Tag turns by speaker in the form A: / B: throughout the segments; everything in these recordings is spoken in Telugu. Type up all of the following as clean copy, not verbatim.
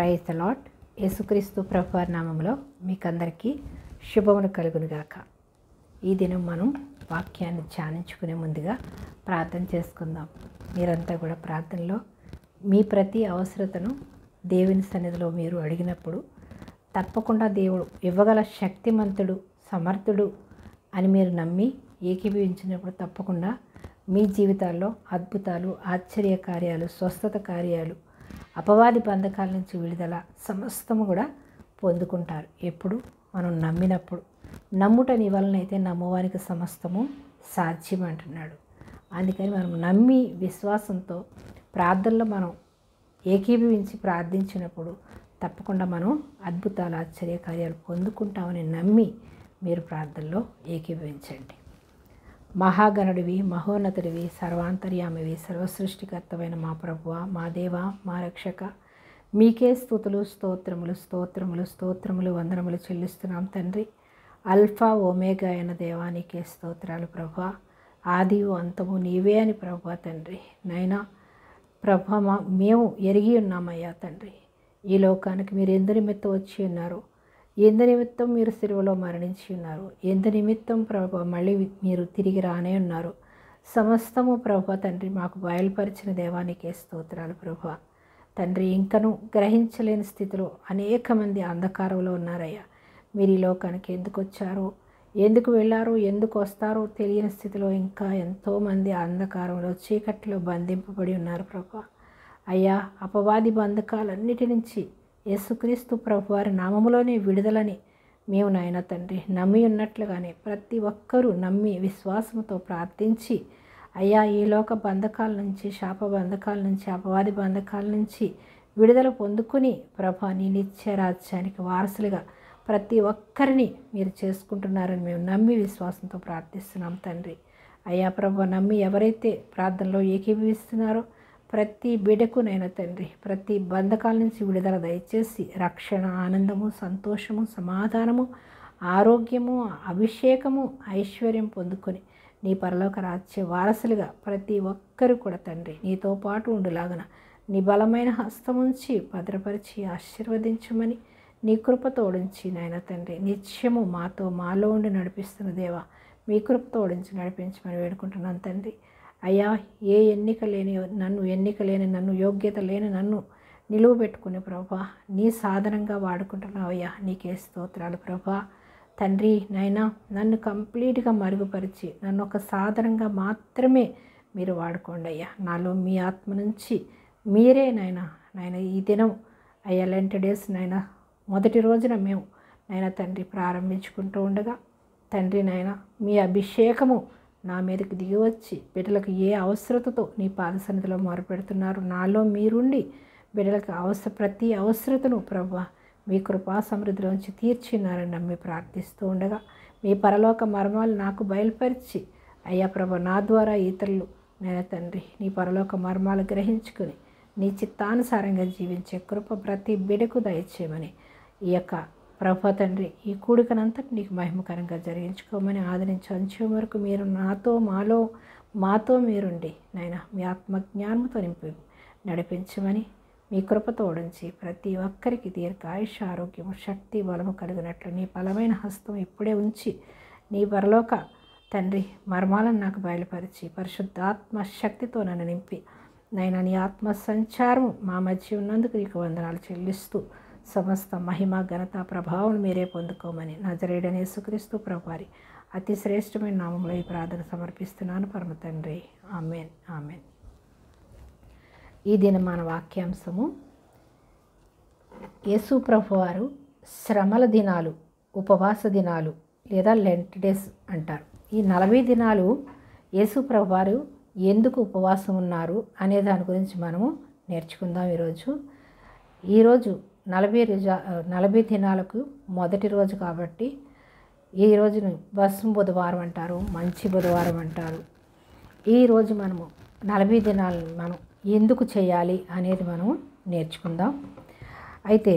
A: Praise the lord. యేసుక్రీస్తు ప్రభువారి నామములో మీకందరికీ శుభములు కలుగునుగాక. ఈ దినం మనం వాక్యాన్ని ధ్యానించుకునే ముందుగా ప్రార్థన చేసుకుందాం. మీరంతా కూడా ప్రార్థనలో మీ ప్రతి అవసరతను దేవుని సన్నిధిలో మీరు అడిగినప్పుడు తప్పకుండా దేవుడు ఇవ్వగల శక్తిమంతుడు, సమర్థుడు అని మీరు నమ్మి ఏకీభవించినప్పుడు తప్పకుండా మీ జీవితాల్లో అద్భుతాలు, ఆశ్చర్య కార్యాలు, స్వస్థత కార్యాలు, అపవాది బంధకాల నుంచి విడుదల సమస్తము కూడా పొందుకుంటారు. ఎప్పుడు మనం నమ్మినప్పుడు. నమ్ముట నీ వలనైతే నమ్మవానికి సమస్తము సాధ్యం అంటున్నాడు. అందుకని మనం నమ్మి విశ్వాసంతో ప్రార్థనలో మనం ఏకీభవించి ప్రార్థించినప్పుడు తప్పకుండా మనం అద్భుతాలు, ఆశ్చర్య కార్యాలు పొందుకుంటామని నమ్మి మీరు ప్రార్థనలో ఏకీభవించండి. మహాగణుడివి, మహోన్నతుడివి, సర్వాంతర్యామివి, సర్వసృష్టికర్తమైన మా ప్రభువ, మా దేవ, మా రక్షక, మీకే స్తుతులు, స్తోత్రములు స్తోత్రములు స్తోత్రములు వందనములు చెల్లిస్తున్నాం తండ్రి. అల్ఫా ఓమేగా అయిన దేవానికే స్తోత్రాలు ప్రభువా. ఆదియు అంతము నీవే అని ప్రభువా తండ్రి. నైనా ప్రభువా, మేము ఎరిగి ఉన్నామయ్యా తండ్రి. ఈ లోకానికి మీరు ఎందు నిమిత్తం వచ్చి ఉన్నారు, ఎందు నిమిత్తం మీరు సిలువలో మరణించి ఉన్నారు, ఎందు నిమిత్తం ప్రభు మళ్ళీ మీరు తిరిగి రానే ఉన్నారు. సమస్తము ప్రభు తండ్రి మాకు బయలుపరిచిన దేవానికే స్తోత్రాలు ప్రభు తండ్రి. ఇంకను గ్రహించలేని స్థితిలో అనేక మంది అంధకారంలో ఉన్నారయ్యా. మీరు ఈ లోకానికి ఎందుకు వచ్చారో, ఎందుకు వెళ్ళారో, ఎందుకు వస్తారో తెలియని స్థితిలో ఇంకా ఎంతోమంది అంధకారంలో, చీకట్లో బంధింపబడి ఉన్నారు ప్రభు. అయ్యా, అపవాది బంధకాలన్నిటి నుంచి యేసుక్రీస్తు ప్రభువారి నామములోనే విడుదలని మేము నాయన తండ్రి నమ్మి ఉన్నట్లుగానే ప్రతి ఒక్కరూ నమ్మి విశ్వాసంతో ప్రార్థించి అయ్యా ఈ లోక బంధకాల నుంచి, శాప బంధకాల నుంచి, అపవాది బంధకాల నుంచి విడుదల పొందుకుని ప్రభా నీ నిత్య రాజ్యానికి వారసులుగా ప్రతి ఒక్కరిని మీరు చేసుకుంటున్నారని మేము నమ్మి విశ్వాసంతో ప్రార్థిస్తున్నాం తండ్రి. అయ్యా ప్రభా, నమ్మి ఎవరైతే ప్రార్థనలో ఏకీభవిస్తున్నారో ప్రతి బిడ్డకు నైనా తండ్రి ప్రతి బంధకాల నుంచి విడుదల దయచేసి రక్షణ, ఆనందము, సంతోషము, సమాధానము, ఆరోగ్యము, అభిషేకము, ఐశ్వర్యం పొందుకొని నీ పరలోక రాజ్య వారసులుగా ప్రతి ఒక్కరు కూడా తండ్రి నీతో పాటు ఉండులాగన నీ బలమైన హస్తముంచి భద్రపరిచి ఆశీర్వదించమని నీ కృపతోడించి నాయన తండ్రి నిత్యము మాలో ఉండి నడిపిస్తున్న దేవా మీ కృపతోడించి నడిపించమని వేడుకుంటున్నాను తండ్రి. అయ్యా, ఏ ఎన్నిక లేని నన్ను యోగ్యత లేని నన్ను నిలువ పెట్టుకునే ప్రభా నీ సాధనంగా వాడుకుంటున్నావయ్యా. నీకే స్తోత్రాలు ప్రభా తండ్రి. నైనా నన్ను కంప్లీట్గా మరుగుపరిచి నన్ను ఒక సాధనంగా మాత్రమే మీరు వాడుకోండి అయ్యా. నాలో మీ ఆత్మ నుంచి మీరే నాయన ఈ దినం అయ్యా లెంట్ డేస్ నాయన మొదటి రోజున మేము నాయన తండ్రి ప్రారంభించుకుంటూ ఉండగా తండ్రి నాయన మీ అభిషేకము నా మీదకి దిగి వచ్చి బిడ్డలకు ఏ అవసరతతో నీ పాద సన్నిధిలో మొరపెడుతున్నారు నాలో మీరుండి బిడ్డలకు ప్రతి అవసరతను ప్రభువా మీ కృపా సమృద్ధిలోంచి తీర్చినారని నమ్మి ప్రార్థిస్తూ ఉండగా మీ పరలోక మర్మాలు నాకు బయలుపరిచి అయ్యా ప్రభు నా ద్వారా ఇతరులు నేను తండ్రి నీ పరలోక మర్మాలు గ్రహించుకుని నీ చిత్తానుసారంగా జీవించే కృప ప్రతి బిడ్డకు దయచేయమని ఈ యొక్క ప్రభు తండ్రి ఈ కూడికనంతటి నీకు మహిమకరంగా జరిగించుకోమని ఆదరించి అంచే వరకు మీరు మాతో మీరుండి నాయన మీ ఆత్మజ్ఞానంతో నింపి నడిపించమని మీ కృపతో ఓడించి ప్రతి ఒక్కరికి దీర్ఘాయుష, ఆరోగ్యము, శక్తి, బలము కలిగినట్లు నీ బలమైన హస్తం ఇప్పుడే ఉంచి నీ పరలోక తండ్రి మర్మాలను నాకు బయలుపరిచి పరిశుద్ధాత్మ శక్తితో నన్ను నింపి నాయన నీ ఆత్మ సంచారం మా మధ్య ఉన్నందుకు నీకు వందనాలు చెల్లిస్తూ సమస్త మహిమ, ఘనత, ప్రభావం మీరే పొందుకోమని నజరేయుడైన యేసుక్రీస్తు ప్రభువారి అతి శ్రేష్టమైన నామంలో ఈ ప్రార్థన సమర్పిస్తున్నాను పరమ తండ్రి. Amen, amen. ఈ దినం మన వాక్యాంశము యేసు ప్రభువారు శ్రమల దినాలు, ఉపవాస దినాలు లేదా లెంట్ డేస్ అంటారు. ఈ 40 దినాలు యేసు ప్రభువారు ఎందుకు ఉపవాసం ఉన్నారు అనే దాని గురించి మనము నేర్చుకుందాం. ఈరోజు 40 దినాలకు మొదటి రోజు కాబట్టి ఈ రోజును భస్మ బుధవారం అంటారు, మంచి బుధవారం అంటారు. ఈరోజు మనము 40 దినాలను మనం ఎందుకు చేయాలి అనేది మనం నేర్చుకుందాం. అయితే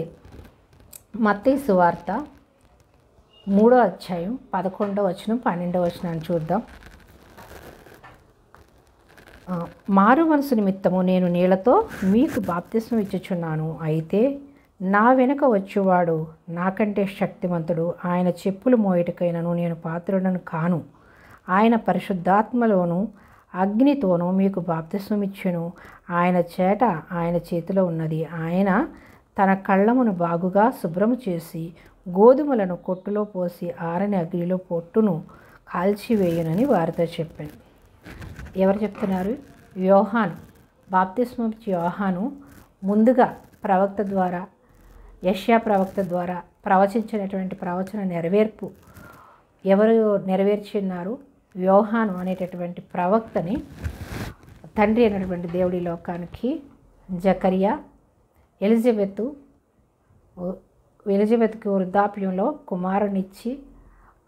A: మత్తయి సువార్త 3వ అధ్యాయం 11వ వచనం 12వ వచనాన్ని చూద్దాం. మారు మనసు నిమిత్తము నేను నీళ్లతో మీకు బాప్తిస్మం ఇచ్చుచున్నాను, అయితే నా వెనుక వచ్చేవాడు నాకంటే శక్తిమంతుడు, ఆయన చెప్పులు మోయటకైనను నేను పాత్రుడను కాను. ఆయన పరిశుద్ధాత్మలోను అగ్నితోనూ మీకు బాప్తిస్మం ఇచ్చెను. ఆయన చేట ఆయన చేతిలో ఉన్నది. ఆయన తన కళ్ళమును బాగుగా శుభ్రము చేసి గోధుమలను కొట్టులో పోసి ఆరని అగ్నిలో పొట్టును కాల్చివేయునని వారితో చెప్పాను. ఎవరు చెప్తున్నారు? యోహాను. బాప్తిస్మం ఇచ్చే యోహాను ముందుగా ప్రవక్త ద్వారా, యెషయా ప్రవక్త ద్వారా ప్రవచించినటువంటి ప్రవచన నెరవేర్పు ఎవరు నెరవేర్చున్నారు? యోహాను అనేటటువంటి ప్రవక్తని తండ్రి అయినటువంటి దేవుడి లోకానికి జకరియా, ఎలిజబెత్కి వృద్ధాప్యంలో కుమారునిచ్చి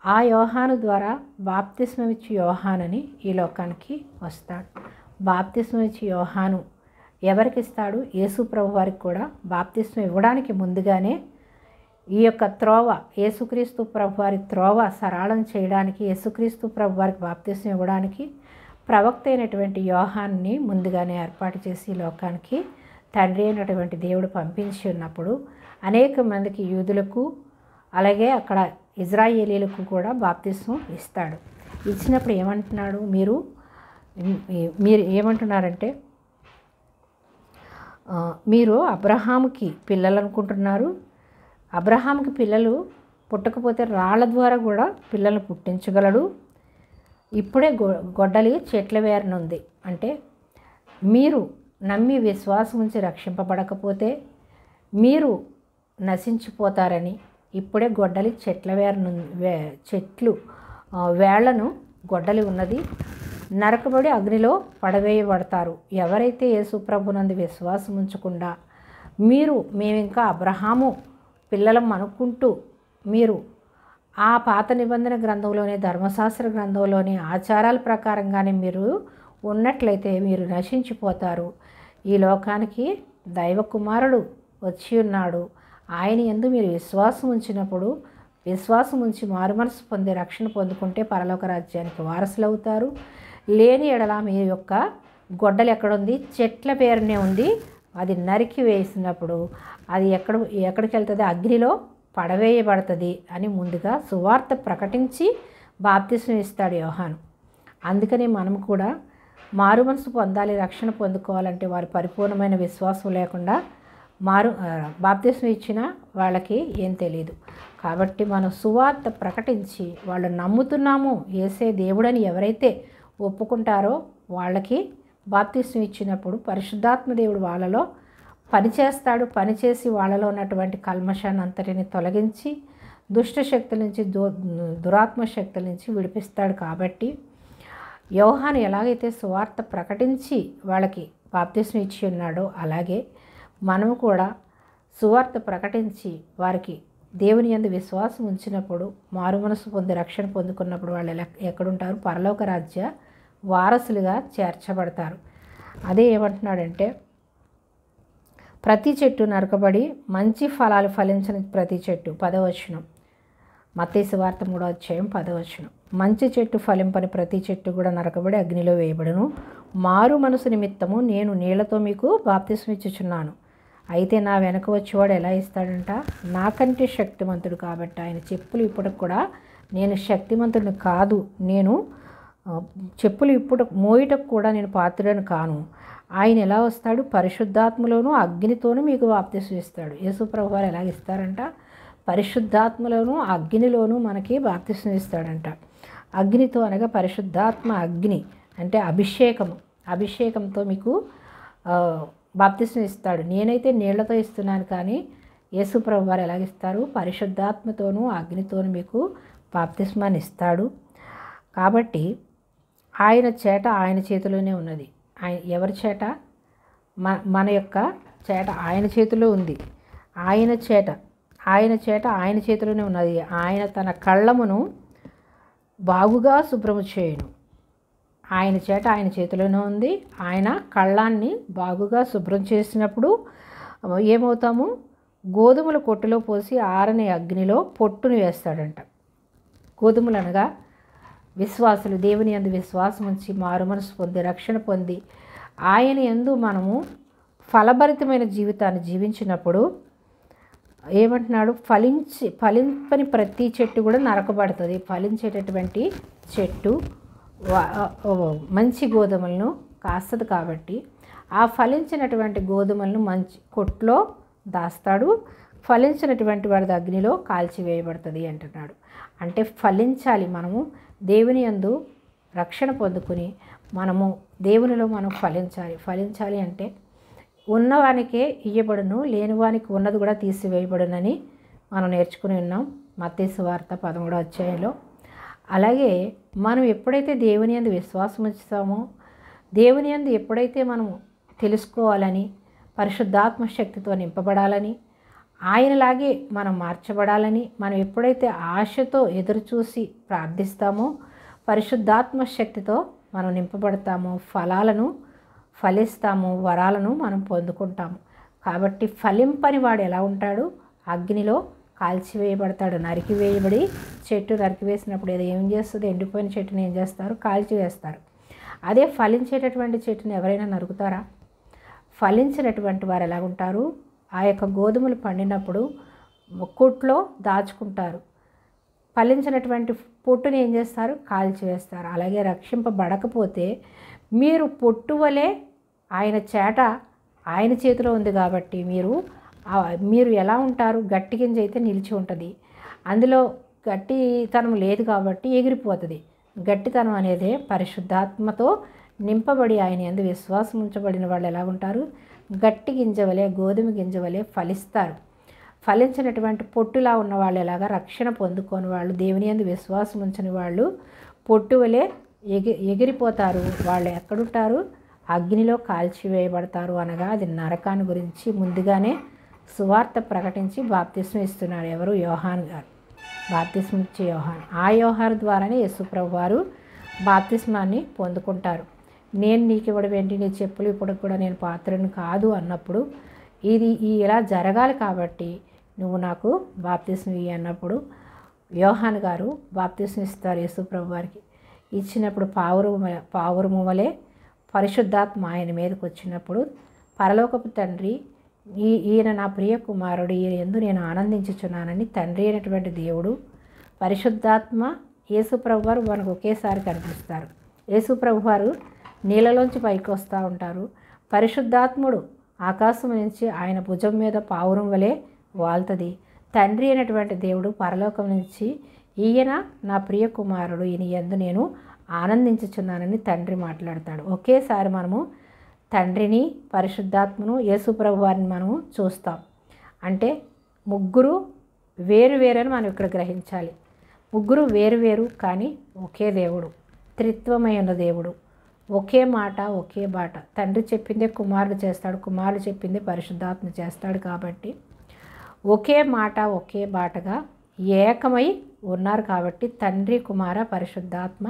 A: ఆ యోహాను ద్వారా బాప్తిస్మం ఇచ్చి యోహానని ఈ లోకానికి వస్తాడు. బాప్తిస్మం ఇచ్చి యోహాను ఎవరికి ఇస్తాడు? యేసు ప్రభు వారికి కూడా బాప్తిస్మం ఇవ్వడానికి ముందుగానే ఈ యొక్క త్రోవ, యేసుక్రీస్తు ప్రభు వారి త్రోవ సరళం చేయడానికి, యేసుక్రీస్తు ప్రభు వారికి బాప్తిస్మం ఇవ్వడానికి ప్రవక్త అయినటువంటి యోహాన్ని ముందుగానే ఏర్పాటు చేసి లోకానికి తండ్రి అయినటువంటి దేవుడు పంపించి ఉన్నప్పుడు అనేక మందికి యూదులకు అలాగే అక్కడ ఇజ్రాయేలీలకు కూడా బాప్తిస్మం ఇస్తాడు. ఇచ్చినప్పుడు ఏమంటున్నాడు? మీరు ఏమంటున్నారంటే, మీరు అబ్రహాముకి పిల్లలు అనుకుంటున్నారు. అబ్రహాముకి పిల్లలు పుట్టకపోతే రాళ్ల ద్వారా కూడా పిల్లలు పుట్టించగలడు. ఇప్పుడే గొడ్డలి చెట్ల వేరనుంది. అంటే మీరు నమ్మి విశ్వాసం ఉంచి రక్షింపబడకపోతే మీరు నశించిపోతారని ఇప్పుడే గొడ్డలి చెట్లు వేళ్లను గొడ్డలి ఉన్నది, నరకబడి అగ్నిలో పడవేయబడతారు. ఎవరైతే యేసు ప్రభునందు విశ్వాసం ఉంచకుండా మేము ఇంకా అబ్రహాము పిల్లలం అనుకుంటూ మీరు ఆ పాత నిబంధన గ్రంథంలోనే, ధర్మశాస్త్ర గ్రంథంలోని ఆచారాల ప్రకారంగానే మీరు ఉన్నట్లయితే మీరు నశించిపోతారు. ఈ లోకానికి దైవ కుమారుడు వచ్చి ఉన్నాడు. ఆయన యందు మీరు విశ్వాసం ఉంచినప్పుడు, విశ్వాసం ఉంచి మారుమనసు పొంది రక్షణ పొందుకుంటే పరలోక రాజ్యానికి వారసులు అవుతారు. లేని ఎడల మీ యొక్క గొడ్డలు ఎక్కడుంది? చెట్ల పేరునే ఉంది. అది నరికి వేసినప్పుడు అది ఎక్కడికి వెళ్తుంది? అగ్నిలో పడవేయబడుతుంది అని ముందుగా సువార్త ప్రకటించి బాప్తిస్మం ఇస్తాడు యోహాను. అందుకని మనం కూడా మారుమనసు పొందాలి, రక్షణ పొందుకోవాలంటే వారి పరిపూర్ణమైన విశ్వాసం లేకుండా బాప్తిస్మం ఇచ్చినా వాళ్ళకి ఏం తెలియదు. కాబట్టి మనం సువార్త ప్రకటించి వాళ్ళు నమ్ముతున్నాము యేసే దేవుడని ఎవరైతే ఒప్పుకుంటారో వాళ్ళకి బాప్తిస్మం ఇచ్చినప్పుడు పరిశుద్ధాత్మ దేవుడు వాళ్ళలో పనిచేస్తాడు. పనిచేసి వాళ్ళలో ఉన్నటువంటి కల్మషాన్ని అంతటిని తొలగించి దుష్ట శక్తుల నుంచి, దురాత్మ శక్తుల నుంచి విడిపిస్తాడు. కాబట్టి యోహాను ఎలాగైతే సువార్త ప్రకటించి వాళ్ళకి బాప్తిస్మం ఇచ్చి ఉన్నాడో అలాగే మనము కూడా సువార్త ప్రకటించి వారికి దేవుని యందు విశ్వాసం ఉంచినప్పుడు, మారుమనసు పొంది రక్షణ పొందుకున్నప్పుడు వాళ్ళు ఎక్కడుంటారు? పరలోక రాజ్య వారసులుగా చేర్చబడతారు. అదే ఏమంటున్నాడంటే, ప్రతి చెట్టు నరకబడి మంచి ఫలాలు ఫలించని ప్రతి చెట్టు, 10వ వచనం, మత్తయి సువార్త 3వ అధ్యాయం 10వ వచనం. మంచి చెట్టు ఫలింపని ప్రతి చెట్టు కూడా నరకబడి అగ్నిలో వేయబడును. మారు మనసు నిమిత్తము నేను నీళ్లతో మీకు బాప్తిస్మం ఇచ్చుచున్నాను. అయితే నా వెనక వచ్చేవాడు ఎలా ఇస్తాడంట? నాకంటే శక్తిమంతుడు కాబట్టి ఆయన చెప్పులు ఇప్పటికి కూడా నేను శక్తిమంతుడిని కాదు, నేను చెప్పులు ఇప్పుడు మోయటకు కూడా నేను పాత్రుడను కాను. ఆయన ఎలా వస్తాడు? పరిశుద్ధాత్మలోను అగ్నితోనూ మీకు బాప్తిస్మం ఇస్తాడు. యేసు ప్రభువు వారు ఎలా ఇస్తారంట? పరిశుద్ధాత్మలోను అగ్నిలోనూ మనకి బాప్తిస్మం ఇస్తాడంట. అగ్నితో అనగా పరిశుద్ధాత్మ అగ్ని అంటే అభిషేకంతో మీకు బాప్తిస్మం ఇస్తాడు. నేనైతే నీళ్లతో ఇస్తున్నాను, కానీ యేసు ప్రభువు వారు ఎలాగిస్తారు? పరిశుద్ధాత్మతోనూ అగ్నితోనూ మీకు బాప్తిస్మాన్ని ఇస్తాడు. కాబట్టి ఆయన చేట ఆయన చేతిలోనే ఉన్నది. ఎవరి చేట? మన యొక్క చేట ఆయన చేతిలో ఉంది. ఆయన చేట ఆయన చేతిలోనే ఉన్నది. ఆయన తన కళ్ళమును బాగుగా శుభ్రము చేయును. ఆయన చేట ఆయన చేతిలోనే ఉంది. ఆయన కళ్ళాన్ని బాగుగా శుభ్రం చేసినప్పుడు ఏమవుతాము? గోధుమల కొట్టులో పోసి ఆరని అగ్నిలో పొట్టును వేస్తాడంట. గోధుమలు అనగా విశ్వాసులు, దేవుని యందు విశ్వాసం ఉంచి మారుమనసు పొంది రక్షణ పొంది ఆయన యందు మనము ఫలభరితమైన జీవితాన్ని జీవించినప్పుడు ఏమంటున్నాడు, ఫలింపని ప్రతి చెట్టు కూడా నరకబడుతుంది. ఫలించేటటువంటి చెట్టు మంచి గోధుమలను కాస్తుంది కాబట్టి ఆ ఫలించినటువంటి గోధుమలను మంచి కొట్లో దాస్తాడు, ఫలించినటువంటి వాడి అగ్నిలో కాల్చివేయబడుతుంది అంటున్నాడు. అంటే ఫలించాలి. మనము దేవుని యందు రక్షణ పొందుకుని మనము దేవునిలో మనం ఫలించాలి అంటే ఉన్నవానికే ఇయ్యబడును, లేనివానికి ఉన్నది కూడా తీసివేయబడునని మనం నేర్చుకుని ఉన్నాం మత్తయి సువార్త 13వ అధ్యాయంలో. అలాగే మనం ఎప్పుడైతే దేవుని యందు విశ్వాసం ఉంచుతామో, దేవుని యందు ఎప్పుడైతే మనము తెలుసుకోవాలని, పరిశుద్ధాత్మ శక్తితో నింపబడాలని, ఆయనలాగే మనం మార్చబడాలని మనం ఎప్పుడైతే ఆశతో ఎదురుచూసి ప్రార్థిస్తామో, పరిశుద్ధాత్మ శక్తితో మనం నింపబడతామో, ఫలిస్తాము, వరాలను మనం పొందుకుంటాము. కాబట్టి ఫలింపని వాడు ఎలా ఉంటాడు? అగ్నిలో కాల్చివేయబడతాడు. నరికివేయబడి చెట్టు నరికివేసినప్పుడు ఏం చేస్తుంది? ఎండిపోయిన చెట్టుని ఏం చేస్తారు? కాల్చివేస్తారు. అదే ఫలించేటటువంటి చెట్టుని ఎవరైనా నరుకుతారా? ఫలించినటువంటి వారు ఎలా ఉంటారు? ఆ యొక్క గోధుమలు పండినప్పుడు కొట్లో దాచుకుంటారు. ఫలించినటువంటి పొట్టుని ఏం చేస్తారు? కాల్చివేస్తారు. అలాగే రక్షింపబడకపోతే మీరు పొట్టు వలె ఆయన చేట ఆయన చేతిలో ఉంది కాబట్టి మీరు ఎలా ఉంటారు? గట్టి గింజ అయితే నిలిచి ఉంటుంది, అందులో గట్టితనం లేదు కాబట్టి ఎగిరిపోతుంది. గట్టితనం అనేదే పరిశుద్ధాత్మతో నింపబడి ఆయన యందు విశ్వాసం ఉంచబడిన వాళ్ళు ఎలా ఉంటారు? గట్టి గింజ వలె, గోధుమ గింజ వలె ఫలిస్తారు. ఫలించినటువంటి పొట్టులా ఉన్న వాళ్ళు ఎలాగా? రక్షణ పొందుకొని వాళ్ళు, దేవుని యందు విశ్వాసం ఉంచని వాళ్ళు పొట్టు వలె ఎగిరిపోతారు. వాళ్ళు ఎక్కడుంటారు? అగ్నిలో కాల్చివేయబడతారు. అనగా అది నరకాన్ని గురించి ముందుగానే సువార్త ప్రకటించి బాప్తిస్మం ఇస్తున్నాడు. ఎవరు? యోహాన్ గారు. బాప్తిస్మం ఇచ్చే యోహాన్. ఆ యోహాను ద్వారానే యేసుప్రభు వారు బాప్తిస్మాన్ని పొందుకుంటారు. నేను నీకు ఇవ్వడం ఏంటి, నీ చెప్పులు ఇప్పుడు కూడా నేను పాత్రను కాదు అన్నప్పుడు ఇది ఇలా జరగాలి కాబట్టి నువ్వు నాకు బాప్తిస్మం ఇయ్యి అన్నప్పుడు యోహాన్ గారు బాప్తిస్మం ఇస్తారు యేసుప్రభు వారికి. ఇచ్చినప్పుడు పావురము వలె పరిశుద్ధాత్మ ఆయన మీదకి వచ్చినప్పుడు పరలోకపు తండ్రి ఈయన నా ప్రియ కుమారుడు, ఈయన యందు నేను ఆనందించుచున్నానని తండ్రి అయినటువంటి దేవుడు, పరిశుద్ధాత్మ, యేసుప్రభు వారు మనకు ఒకేసారి కనిపిస్తారు. యేసుప్రభు వారు నీళ్ళలోంచి పైకి వస్తూ ఉంటారు. పరిశుద్ధాత్ముడు ఆకాశం నుంచి ఆయన భుజం మీద పావురం వలె వాళ్తుంది. తండ్రి అయినటువంటి దేవుడు పరలోకం నుంచి ఈయన నా ప్రియ కుమారుడు, ఈయన యందు నేను ఆనందించుచున్నానని తండ్రి మాట్లాడతాడు. ఒకేసారి మనము తండ్రిని, పరిశుద్ధాత్మను, యేసుప్రభు వారిని మనము చూస్తాం. అంటే ముగ్గురు వేరువేరని మనం ఇక్కడ గ్రహించాలి. ముగ్గురు వేరువేరు కానీ ఒకే దేవుడు, త్రిత్వమైన దేవుడు, ఒకే మాట ఒకే బాట. తండ్రి చెప్పిందే కుమారుడు చేస్తాడు, కుమారుడు చెప్పిందే పరిశుద్ధాత్మ చేస్తాడు. కాబట్టి ఒకే మాట ఒకే బాటగా ఏకమై ఉన్నారు. కాబట్టి తండ్రి, కుమార, పరిశుద్ధాత్మ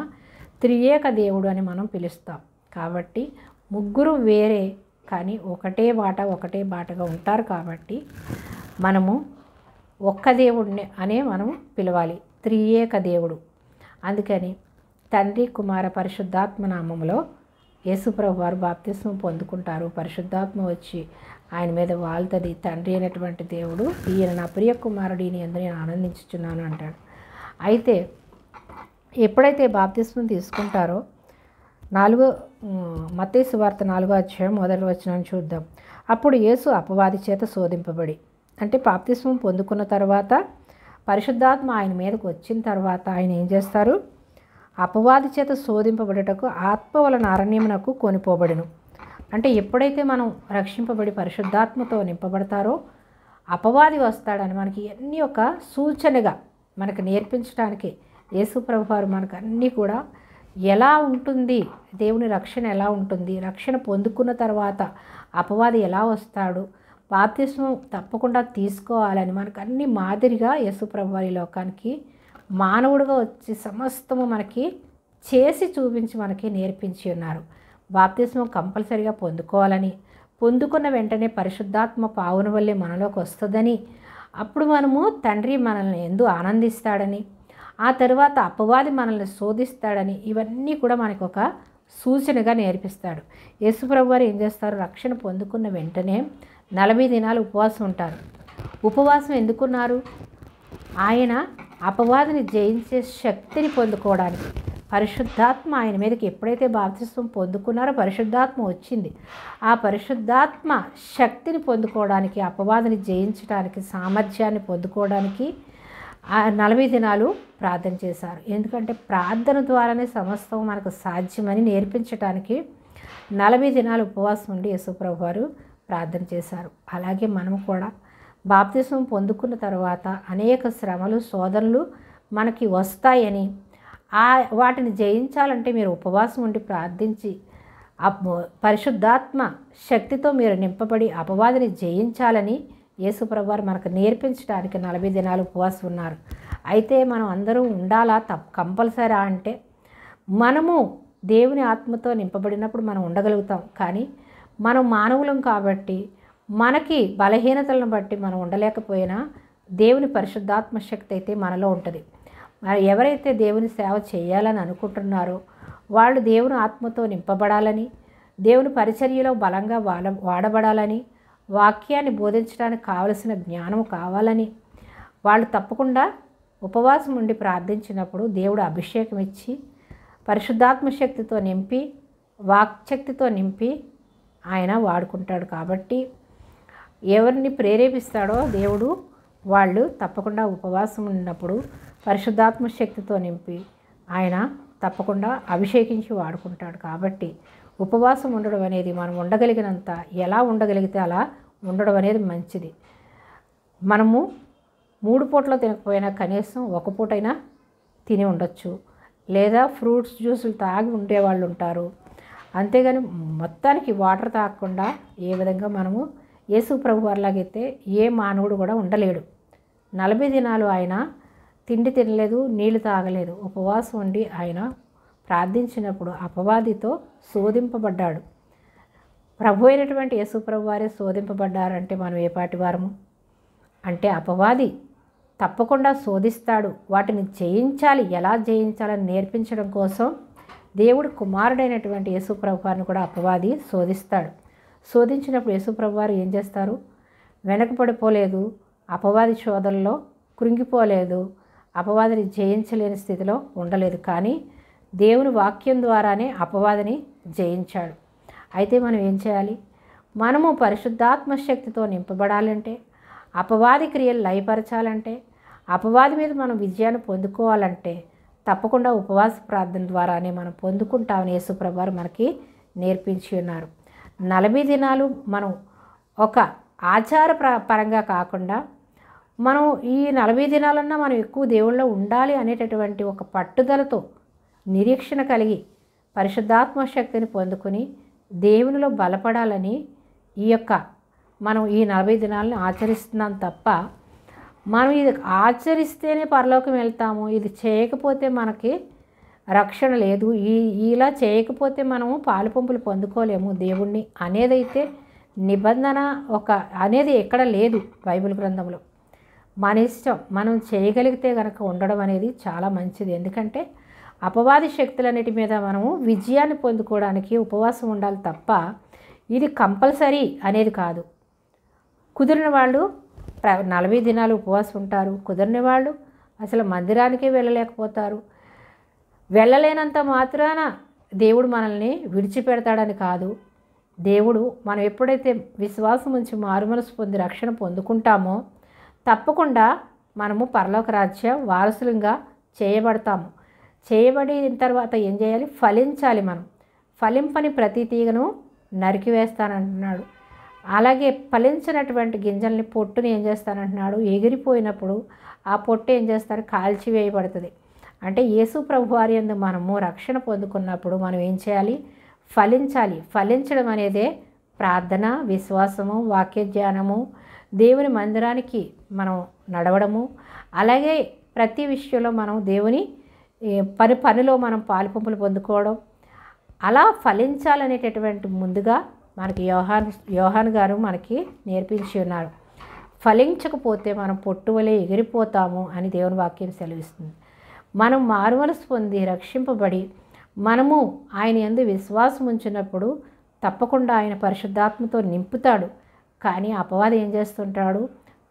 A: త్రియేక దేవుడు అని మనం పిలుస్తాం. కాబట్టి ముగ్గురు వేరే కానీ ఒకటే బాట ఒకటే బాటగా ఉంటారు. కాబట్టి మనము ఒక్క దేవుడిని అనే మనం పిలవాలి, త్రియేక దేవుడు. అందుకని తండ్రి, కుమార, పరిశుద్ధాత్మ నామములో యేసుప్రభు వారు బాప్తిస్మం పొందుకుంటారు. పరిశుద్ధాత్మ వచ్చి ఆయన మీద వాళ్తుంది. తండ్రి అయినటువంటి దేవుడు, ఈయన నా ప్రియ కుమారుడు, ఈయన యందు నేను ఆనందించుచున్నాను అంటాడు. అయితే ఎప్పుడైతే బాప్తిస్మం తీసుకుంటారో మత్తయి సువార్త 4వ అధ్యాయం 1వ వచనం చూద్దాం. అప్పుడు యేసు అపవాది చేత శోధింపబడి, అంటే బాప్తిస్మం పొందుకున్న తర్వాత పరిశుద్ధాత్మ ఆయన మీదకు వచ్చిన తర్వాత ఆయన ఏం చేస్తారు? అపవాది చేత శోధింపబడుటకు ఆత్మ వలన అరణ్యమునకు కొనిపోబడెను. అంటే ఎప్పుడైతే మనం రక్షింపబడి పరిశుద్ధాత్మతో నింపబడతారో అపవాది వస్తాడని మనకి అన్నీ ఒక సూచనగా మనకు నేర్పించడానికి యేసుప్రభు వారు మనకు అన్నీ కూడా ఎలా ఉంటుంది, దేవుని రక్షణ ఎలా ఉంటుంది, రక్షణ పొందుకున్న తర్వాత అపవాది ఎలా వస్తాడు, బాప్తిస్మం తప్పకుండా తీసుకోవాలని మనకు అన్ని మాదిరిగా యేసుప్రభు వారి లోకానికి మానవుడిగా వచ్చి సమస్తము మనకి చేసి చూపించి మనకి నేర్పించి ఉన్నారు. బాప్తిస్మం కంపల్సరిగా పొందుకోవాలని, పొందుకున్న వెంటనే పరిశుద్ధాత్మ పావును వల్లే మనలోకి వస్తుందని, అప్పుడు మనము తండ్రి మనల్ని ఎందు ఆనందిస్తాడని, ఆ తర్వాత అపవాది మనల్ని శోధిస్తాడని, ఇవన్నీ కూడా మనకు ఒక సూచనగా నేర్పిస్తాడు. యేసుప్రభు వారు ఏం చేస్తారు? రక్షణ పొందుకున్న వెంటనే 40 దినాలు ఉపవాసం ఉంటారు. ఉపవాసం ఎందుకున్నారు? ఆయన అపవాదిని జయించే శక్తిని పొందుకోవడానికి. పరిశుద్ధాత్మ ఆయన మీదకి ఎప్పుడైతే బాప్తిస్మం పొందుకున్నారో పరిశుద్ధాత్మ వచ్చింది. ఆ పరిశుద్ధాత్మ శక్తిని పొందుకోవడానికి, అపవాదిని జయించడానికి, సామర్థ్యాన్ని పొందుకోవడానికి ఆ 40 దినాలు ప్రార్థన చేశారు. ఎందుకంటే ప్రార్థన ద్వారానే సమస్తం మనకు సాధ్యమని నేర్పించడానికి 40 దినాలు ఉపవాసం ఉండి యేసుప్రభు వారు ప్రార్థన చేశారు. అలాగే మనము కూడా బాప్తిస్మం పొందుకున్న తర్వాత అనేక శ్రమలు, శోధనలు మనకి వస్తాయని, వాటిని జయించాలంటే మీరు ఉపవాసం ఉండి ప్రార్థించి పరిశుద్ధాత్మ శక్తితో మీరు నింపబడి అపవాదిని జయించాలని యేసుప్రభు వారు మనకు నేర్పించడానికి 40 దినాలు ఉపవాసం ఉన్నారు. అయితే మనం అందరూ ఉండాలా కంపల్సరీ అంటే, మనము దేవుని ఆత్మతో నింపబడినప్పుడు మనం ఉండగలుగుతాం. కానీ మనం మానవులం కాబట్టి మనకి బలహీనతలను బట్టి మనం ఉండలేకపోయినా దేవుని పరిశుద్ధాత్మ శక్తి అయితే మనలో ఉంటుంది. మరి ఎవరైతే దేవుని సేవ చేయాలని అనుకుంటున్నారో వాళ్ళు దేవుని ఆత్మతో నింపబడాలని, దేవుని పరిచర్యలో బలంగా వాడబడాలని, వాక్యాన్ని బోధించడానికి కావలసిన జ్ఞానం కావాలని వాళ్ళు తప్పకుండా ఉపవాసం ఉండి ప్రార్థించినప్పుడు దేవుడు అభిషేకం ఇచ్చి పరిశుద్ధాత్మ శక్తితో నింపి, వాక్శక్తితో నింపి ఆయన వాడుకుంటాడు. కాబట్టి ఎవరిని ప్రేరేపిస్తాడో దేవుడు వాళ్ళు తప్పకుండా ఉపవాసం ఉన్నప్పుడు పరిశుద్ధాత్మ శక్తితో నింపి ఆయన తప్పకుండా అభిషేకించి వాడుకుంటాడు. కాబట్టి ఉపవాసం ఉండడం అనేది మనం ఉండగలిగినంత, ఎలా ఉండగలిగితే అలా ఉండడం అనేది మంచిది. మనము 3 పూటలు తినకపోయినా కనీసం 1 పూటైనా తిని ఉండొచ్చు, లేదా ఫ్రూట్స్ జ్యూసులు తాగి ఉండేవాళ్ళు ఉంటారు. అంతేగాని మొత్తానికి వాటర్ తాగకుండా ఏ విధంగా మనము యేసు ప్రభు వారిలాగైతే ఏ మానవుడు కూడా ఉండలేడు. 40 దినాలు ఆయన తిండి తినలేదు, నీళ్లు తాగలేదు. ఉపవాసం ఉండి ఆయన ప్రార్థించినప్పుడు అపవాదితో శోధింపబడ్డాడు. ప్రభు అయినటువంటి యేసు ప్రభు వారే శోధింపబడ్డారంటే మనం ఏ పాటి వారము అంటే, అపవాది తప్పకుండా శోధిస్తాడు. వాటిని జయించాలి, ఎలా జయించాలని నేర్పించడం కోసం దేవుడు కుమారుడైనటువంటి యేసు ప్రభు వారిని కూడా అపవాది శోధిస్తాడు. శోధించినప్పుడు యేసు ప్రభు వారు ఏం చేస్తారు? వెనకపడిపోలేదు, అపవాది శోధనలో కృంగిపోలేదు, అపవాదిని జయించలేని స్థితిలో ఉండలేదు. కానీ దేవుని వాక్యం ద్వారానే అపవాదిని జయించాడు. అయితే మనం ఏం చేయాలి? మనము పరిశుద్ధాత్మ శక్తితో నింపబడాలంటే, అపవాది క్రియలు లయపరచాలంటే, అపవాది మీద మనం విజయాన్ని పొందుకోవాలంటే తప్పకుండా ఉపవాస ప్రార్థన ద్వారానే మనం పొందుకుంటామని యేసు ప్రభు వారు మనకి నేర్పించి ఉన్నారు. 40 దినాలు మనం ఒక ఆచార పరంగా కాకుండా మనం ఈ 40 దినాలన్నా మనం ఎక్కువ దేవుళ్ళో ఉండాలి అనేటటువంటి ఒక పట్టుదలతో, నిరీక్షణ కలిగి పరిశుద్ధాత్మ శక్తిని పొందుకుని దేవునిలో బలపడాలని మనం ఈ 40 దినాలను ఆచరిస్తున్నాం తప్ప, మనం ఇది ఆచరిస్తేనే పరలోకం వెళ్తాము, ఇది చేయకపోతే మనకి రక్షణ లేదు, ఇలా చేయకపోతే మనము పాలు పంపులు పొందుకోలేము దేవుణ్ణి అనేదైతే నిబంధన అనేది ఎక్కడ లేదు బైబిల్ గ్రంథంలో. మన ఇష్టం, మనం చేయగలిగితే కనుక ఉండడం అనేది చాలా మంచిది. ఎందుకంటే అపవాది శక్తులన్నిటి మీద మనము విజయాన్ని పొందుకోవడానికి ఉపవాసం ఉండాలి తప్ప ఇది కంపల్సరీ అనేది కాదు. కుదిరిన వాళ్ళు 40 దినాలు ఉపవాసం ఉంటారు, కుదిరిన వాళ్ళు అసలు మందిరానికే వెళ్ళలేకపోతారు. వెళ్ళలేనంత మాత్రాన దేవుడు మనల్ని విడిచిపెడతాడని కాదు. దేవుడు మనం ఎప్పుడైతే విశ్వాసం ఉంచి మారుమనసు పొంది రక్షణ పొందుకుంటామో తప్పకుండా మనము పరలోక రాజ్య వారసులుగా చేయబడతాము. చేయబడిన తర్వాత ఏం చేయాలి? ఫలించాలి. మనం ఫలింపని ప్రతి తీగను నరికివేస్తానంటున్నాడు. అలాగే ఫలించినటువంటి గింజల్ని, పొట్టుని ఏం చేస్తానంటున్నాడు? ఎగిరిపోయినప్పుడు ఆ పొట్టు ఏం చేస్తారు? కాల్చివేయబడుతుంది. అంటే యేసు ప్రభు వారి యందు మనము రక్షణ పొందుకున్నప్పుడు మనం ఏం చేయాలి? ఫలించాలి. ఫలించడం అనేదే ప్రార్థన, విశ్వాసము, వాక్య ధ్యానము, దేవుని మందిరానికి మనం నడవడము, అలాగే ప్రతి విషయంలో మనం దేవుని పనిలో మనం పాలుపంపులు పొందుకోవడం, అలా ఫలించాలనేటటువంటి ముందుగా మనకి యోహాను గారు మనకి నేర్పించి ఉన్నారు. ఫలించకపోతే మనం పొట్టు వలె ఎగిరిపోతాము అని దేవుని వాక్యం సెలవిస్తుంది. మనం మారుమనసు పొంది రక్షింపబడి మనము ఆయన యందు విశ్వాసం ఉంచినప్పుడు తప్పకుండా ఆయన పరిశుద్ధాత్మతో నింపుతాడు. కానీ అపవాది ఏం చేస్తుంటాడు?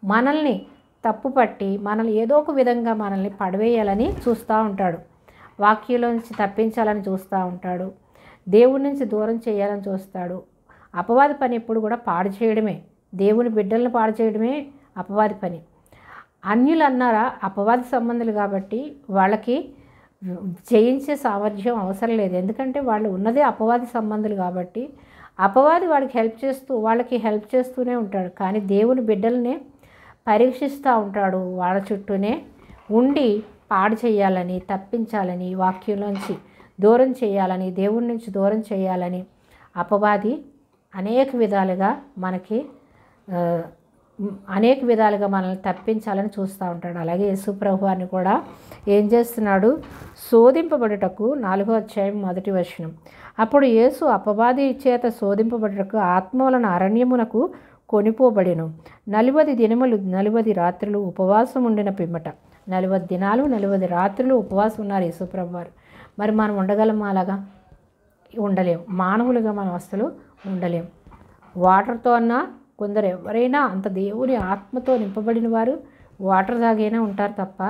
A: మనల్ని తప్పుపట్టి మనల్ని ఏదో ఒక విధంగా మనల్ని పడవేయాలని చూస్తూ ఉంటాడు. వాక్యంలో నుంచి తప్పించాలని చూస్తూ ఉంటాడు. దేవుడి నుంచి దూరం చేయాలని చూస్తాడు. అపవాది పని ఎప్పుడు కూడా పాడు చేయడమే. దేవుని బిడ్డలను పాడు చేయడమే అపవాది పని. అన్యులు అన్నారా అపవాది సంబంధులు కాబట్టి వాళ్ళకి జయించే సామర్థ్యం అవసరం లేదు. ఎందుకంటే వాళ్ళు ఉన్నదే అపవాది సంబంధులు కాబట్టి అపవాది వాళ్ళకి హెల్ప్ చేస్తూనే ఉంటాడు. కానీ దేవుని బిడ్డలనే పరీక్షిస్తూ ఉంటాడు. వాళ్ళ చుట్టూనే ఉండి పాడు చేయాలని, తప్పించాలని, వాక్యంలోంచి దూరం చేయాలని, దేవుడి నుంచి దూరం చేయాలని అపవాది అనేక విధాలుగా మనల్ని తప్పించాలని చూస్తూ ఉంటాడు. అలాగే యేసు ప్రభువారిని కూడా ఏం చేస్తున్నాడు? శోధింపబడుటకు 4వ అధ్యాయం 1వ వచనం. అప్పుడు యేసు అపవాది చేత శోధింపబడుటకు ఆత్మ వలన అరణ్యమునకు కొనిపోబడెను. 40 దినములు 40 రాత్రులు ఉపవాసం ఉండిన పిమ్మట 40 దినాలు 40 రాత్రులు ఉపవాసం ఉన్నారు యేసు ప్రభువారు. మరి మనం ఉండగలమా? అలాగా ఉండలేం. మానవులుగా మనం అసలు ఉండలేం. వాటర్తో అన్నా కొందరు ఎవరైనా అంత దేవుని ఆత్మతో నింపబడిన వారు వాటర్ తాగైనా ఉంటారు తప్ప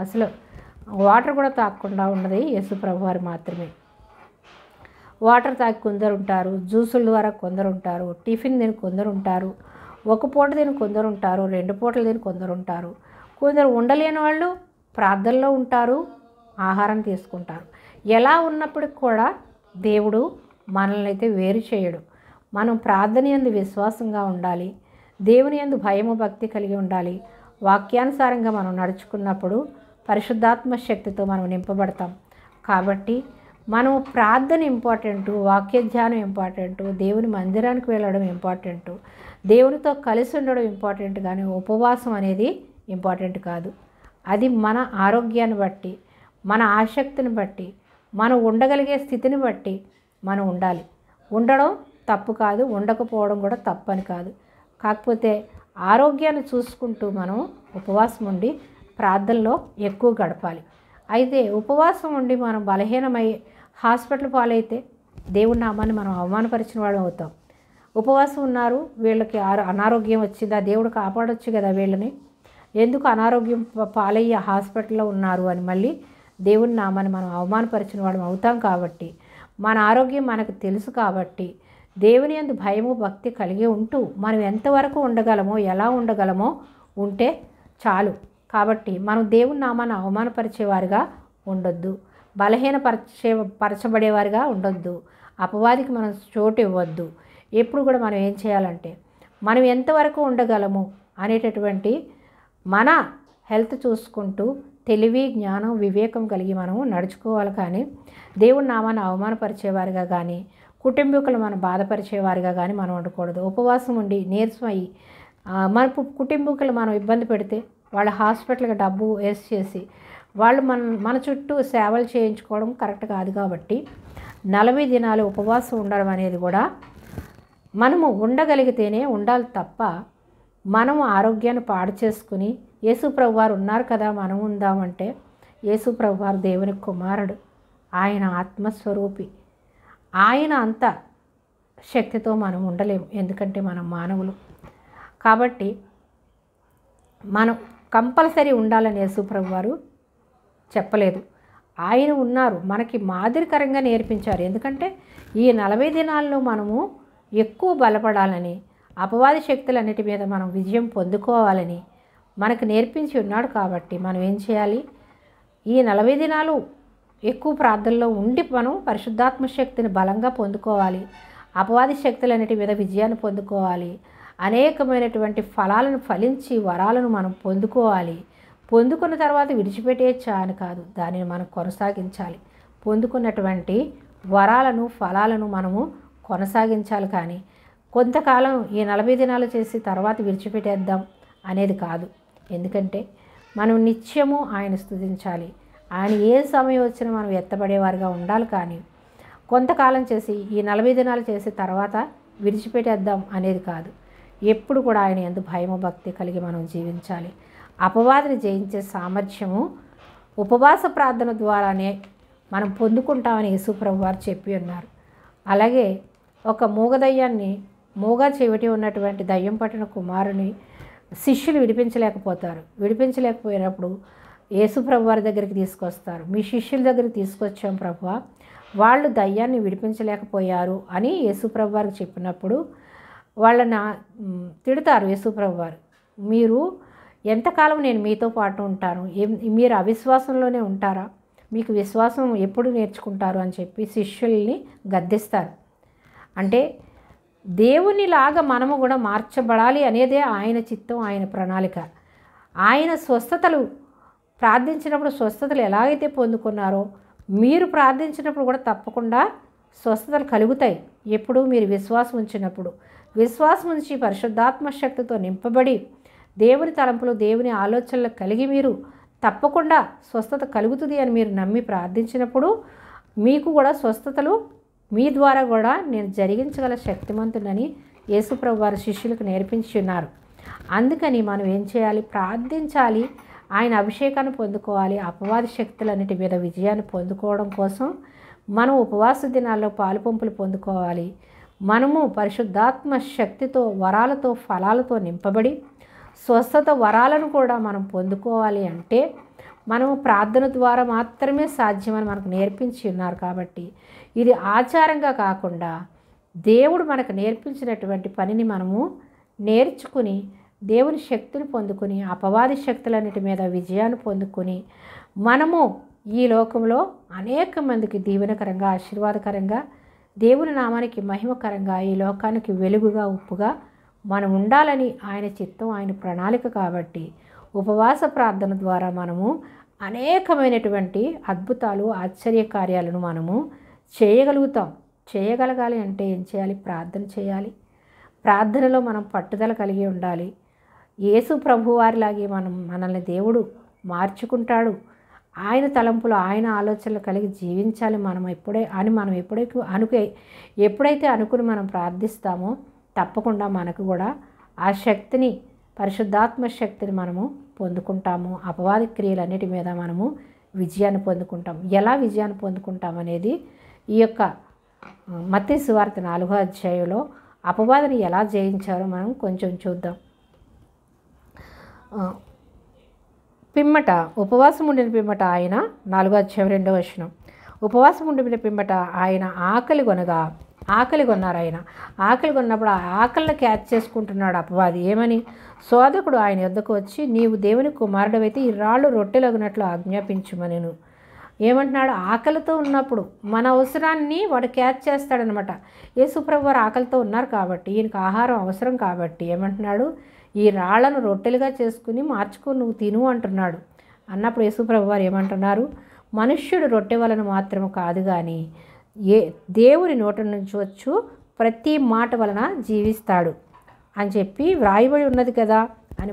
A: అసలు వాటర్ కూడా తాగకుండా ఉన్నది యేసు ప్రభువారు మాత్రమే. వాటర్ తాగి కొందరు ఉంటారు, జ్యూసుల ద్వారా కొందరు ఉంటారు, టిఫిన్ తిని కొందరు ఉంటారు, ఒక పూట తిని కొందరు ఉంటారు, 2 పూటలు తిని కొందరు ఉంటారు. కొందరు ఉండలేని వాళ్ళు ప్రార్థనలో ఉంటారు, ఆహారం తీసుకుంటారు. ఎలా ఉన్నప్పటికి కూడా దేవుడు మనల్ని అయితే వేరు చేయడు. మనం ప్రార్థన యందు విశ్వాసంగా ఉండాలి. దేవుని యందు భయము భక్తి కలిగి ఉండాలి. వాక్యానుసారంగా మనం నడుచుకున్నప్పుడు పరిశుద్ధాత్మ శక్తితో మనం నింపబడతాం. కాబట్టి మనం ప్రార్థన ఇంపార్టెంటు, వాక్య ధ్యానం ఇంపార్టెంటు, దేవుని మందిరానికి వెళ్ళడం ఇంపార్టెంటు, దేవునితో కలిసి ఉండడం ఇంపార్టెంట్, కానీ ఉపవాసం అనేది ఇంపార్టెంట్ కాదు. అది మన ఆరోగ్యాన్ని బట్టి, మన ఆసక్తిని బట్టి, మనం ఉండగలిగే స్థితిని బట్టి మనం ఉండాలి. ఉండడం తప్పు కాదు, ఉండకపోవడం కూడా తప్పని కాదు. కాకపోతే ఆరోగ్యాన్ని చూసుకుంటూ మనం ఉపవాసం ఉండి ప్రార్థనలో ఎక్కువ గడపాలి. అయితే ఉపవాసం ఉండి మనం బలహీనమై హాస్పిటల్ పాలైతే దేవుని నామాన్ని మనం అవమానపరిచిన వాడు అవుతాం. ఉపవాసం ఉన్నారు, వీళ్ళకి అనారోగ్యం వచ్చిందా, దేవుడు కాపాడొచ్చు కదా వీళ్ళని, ఎందుకు అనారోగ్యం పాలయ్యి హాస్పిటల్లో ఉన్నారు అని మళ్ళీ దేవుని నామాన్ని మనం అవమానపరిచిన వాడు అవుతాం. కాబట్టి మన ఆరోగ్యం మనకు తెలుసు కాబట్టి దేవుని యందు భయము భక్తి కలిగి ఉంటూ మనం ఎంతవరకు ఉండగలమో, ఎలా ఉండగలమో ఉంటే చాలు. కాబట్టి మనం దేవుని నామాన్ని అవమానపరిచేవారుగా ఉండొద్దు, పరచబడేవారుగా ఉండొద్దు, అపవాదికి మనం చోటు ఇవ్వద్దు. ఎప్పుడు కూడా మనం ఏం చేయాలంటే మనం ఎంతవరకు ఉండగలము అనేటటువంటి మన హెల్త్ చూసుకుంటూ తెలివి, జ్ఞానం, వివేకం కలిగి మనం నడుచుకోవాలి. కానీ దేవుని నామాన్ని అవమానపరిచేవారుగా కానీ, కుటుంబీకులు మనం బాధపరిచేవారుగా కానీ మనం ఉండకూడదు. ఉపవాసం ఉండి నీరసం అయ్యి మన కుటుంబీకులు మనం ఇబ్బంది పెడితే వాళ్ళ హాస్పిటల్కి డబ్బు వేస్ట్ చేసి వాళ్ళు మన చుట్టూ సేవలు చేయించుకోవడం కరెక్ట్ కాదు. కాబట్టి 40 దినాలు ఉపవాసం ఉండడం అనేది కూడా మనము ఉండగలిగితేనే ఉండాలి తప్ప మనము ఆరోగ్యాన్ని పాడు చేసుకుని యేసు ప్రభువారు ఉన్నారు కదా మనం ఉందామంటే, యేసు ప్రభువారు దేవుని కుమారుడు, ఆయన ఆత్మస్వరూపి, ఆయన అంత శక్తితో మనం ఉండలేము. ఎందుకంటే మనం మానవులు. కాబట్టి మనం కంపల్సరీ ఉండాలని యేసు ప్రభువారు చెప్పలేదు. ఆయన ఉన్నారు, మనకి మాదిరికరంగా నేర్పించారు. ఎందుకంటే ఈ 40 దినాల్లో మనము ఎక్కువ బలపడాలని, అపవాది శక్తులన్నిటి మీద మనం విజయం పొందుకోవాలని మనకు నేర్పించి ఉన్నాడు. కాబట్టి మనం ఏం చేయాలి? ఈ 40 దినాలు ఎక్కువ ప్రార్థనలో ఉండి మనం పరిశుద్ధాత్మ శక్తిని బలంగా పొందుకోవాలి. అపవాది శక్తులన్నిటి మీద విజయాన్ని పొందుకోవాలి. అనేకమైనటువంటి ఫలాలను ఫలించి వరాలను మనం పొందుకోవాలి. పొందుకున్న తర్వాత విడిచిపెట్టేయచ్చా అని కాదు, దానిని మనం కొనసాగించాలి. పొందుకున్నటువంటి వరాలను ఫలాలను మనము కొనసాగించాలి. కానీ కొంతకాలం ఈ 40 దినాలు చేసి తర్వాత విడిచిపెట్టేద్దాం అనేది కాదు. ఎందుకంటే మనం నిత్యము ఆయన స్తుతించాలి. ఆయన ఏ సమయం వచ్చినా మనం ఎత్తబడేవారుగా ఉండాలి. కానీ కొంతకాలం చేసి ఈ 40 దినాలు చేసి తర్వాత విడిచిపెట్టేద్దాం అనేది కాదు. ఎప్పుడు కూడా ఆయన యందు భయము భక్తి కలిగి మనం జీవించాలి. అపవాదిని జయించే సామర్థ్యము ఉపవాస ప్రార్థన ద్వారానే మనం పొందుకుంటామని యేసు ప్రభువారు చెప్పి ఉన్నారు. అలాగే ఒక మూగ చెవిటి ఉన్నటువంటి దయ్యం పట్టిన కుమారుని శిష్యులు విడిపించలేకపోయినప్పుడు యేసు ప్రభు వారి దగ్గరికి తీసుకొస్తారు. మీ శిష్యుల దగ్గరికి తీసుకొచ్చాం ప్రభువా, వాళ్ళు దయ్యాన్ని విడిపించలేకపోయారు అని యేసు ప్రభు వారికి చెప్పినప్పుడు వాళ్ళని తిడతారు యేసు ప్రభు వారు. మీరు ఎంతకాలం నేను మీతో పాటు ఉంటాను, మీరు అవిశ్వాసంలోనే ఉంటారా, మీకు విశ్వాసం ఎప్పుడు నేర్చుకుంటారు అని చెప్పి శిష్యుల్ని గద్దిస్తారు. అంటే దేవునిలాగా మనము కూడా మార్చబడాలి అనేదే ఆయన చిత్తం, ఆయన ప్రణాళిక. ఆయన స్వస్థతలు ప్రార్థించినప్పుడు స్వస్థతలు ఎలాగైతే పొందుకున్నారో మీరు ప్రార్థించినప్పుడు కూడా తప్పకుండా స్వస్థతలు కలుగుతాయి. ఎప్పుడు మీరు విశ్వాసం ఉంచినప్పుడు, విశ్వాసం ఉంచి పరిశుద్ధాత్మ శక్తితో నింపబడి దేవుని తలంపులు దేవుని ఆలోచనలు కలిగి మీరు తప్పకుండా స్వస్థత కలుగుతుంది అని మీరు నమ్మి ప్రార్థించినప్పుడు మీకు కూడా స్వస్థతలు మీ ద్వారా కూడా నేను జరిగించగల శక్తిమంతుడని యేసుప్రభు వారి శిష్యులకు నేర్పించి ఉన్నారు. అందుకని మనం ఏం చేయాలి? ప్రార్థించాలి, ఆయన అభిషేకాన్ని పొందుకోవాలి. అపవాది శక్తులన్నిటి మీద విజయాన్ని పొందుకోవడం కోసం మనం ఉపవాస దినాల్లో పాలుపంపులు పొందుకోవాలి. మనము పరిశుద్ధాత్మ శక్తితో, వరాలతో, ఫలాలతో నింపబడి స్వస్థత వరాలను కూడా మనం పొందుకోవాలి అంటే మనము ప్రార్థన ద్వారా మాత్రమే సాధ్యమని మనకు నేర్పించి ఉన్నారు. కాబట్టి ఇది ఆచారంగా కాకుండా దేవుడు మనకు నేర్పించినటువంటి పనిని మనము నేర్చుకుని దేవుని శక్తిని పొందుకుని అపవాది శక్తులన్నిటి మీద విజయాన్ని పొందుకొని మనము ఈ లోకంలో అనేక మందికి దీవెనకరంగా, ఆశీర్వాదకరంగా, దేవుని నామానికి మహిమకరంగా, ఈ లోకానికి వెలుగుగా, ఉప్పుగా మనం ఉండాలని ఆయన చిత్తం, ఆయన ప్రణాళిక. కాబట్టి ఉపవాస ప్రార్థన ద్వారా మనము అనేకమైనటువంటి అద్భుతాలు, ఆశ్చర్య కార్యాలను మనము చేయగలుగుతాం. చేయగలగాలి అంటే ఏం చేయాలి? ప్రార్థన చేయాలి. ప్రార్థనలో మనం పట్టుదల కలిగి ఉండాలి. యేసు ప్రభువారిలాగే మనల్ని దేవుడు మార్చుకుంటాడు. ఆయన తలంపులు, ఆయన ఆలోచనలు కలిగి జీవించాలి మనం ఎప్పుడైతే అనుకుని మనం ప్రార్థిస్తామో తప్పకుండా మనకు కూడా ఆ శక్తిని, పరిశుద్ధాత్మ శక్తిని మనము పొందుకుంటాము. అపవాది క్రియలన్నిటి మీద మనము విజయాన్ని పొందుకుంటాం. ఎలా విజయాన్ని పొందుకుంటాం అనేది ఈ యొక్క మత్తయి సువార్త 4వ అధ్యాయంలో అపవాదిని ఎలా జయించారో మనం కొంచెం చూద్దాం. పిమ్మట ఉపవాసం ఉండిన పిమ్మట ఆయన 4వ అధ్యాయం 2వ వచనం, ఉపవాసం ఉండిన పిమ్మట ఆయన ఆకలి కొన్నారు. ఆయన ఆకలి కొన్నప్పుడు ఆ ఆకలిని క్యాచ్ చేసుకుంటున్నాడు అపవాది. ఏమని? సోదకుడు ఆయన యొద్దకు వచ్చి, నీవు దేవుని కుమారుడవైతే ఈ రాళ్ళు రొట్టెలగునట్లు ఆజ్ఞాపించుమనెను. ఏమంటున్నాడు? ఆకలితో ఉన్నప్పుడు మన అవసరాన్ని వాడు క్యాచ్ చేస్తాడనమాట. యేసుప్రభు వారు ఆకలితో ఉన్నారు కాబట్టి, ఈయనకు ఆహారం అవసరం కాబట్టి ఏమంటున్నాడు? ఈ రాళ్లను రొట్టెలుగా చేసుకుని మార్చుకుని నువ్వు తిను అంటున్నాడు. అన్నప్పుడు యేసుప్రభు వారు ఏమంటున్నారు? మనుష్యుడు రొట్టె వలన మాత్రము కాదు కానీ దేవుని నోట నుంచి వచ్చు ప్రతి మాట వలన జీవిస్తాడు అని చెప్పి వ్రాయబడి ఉన్నది కదా అని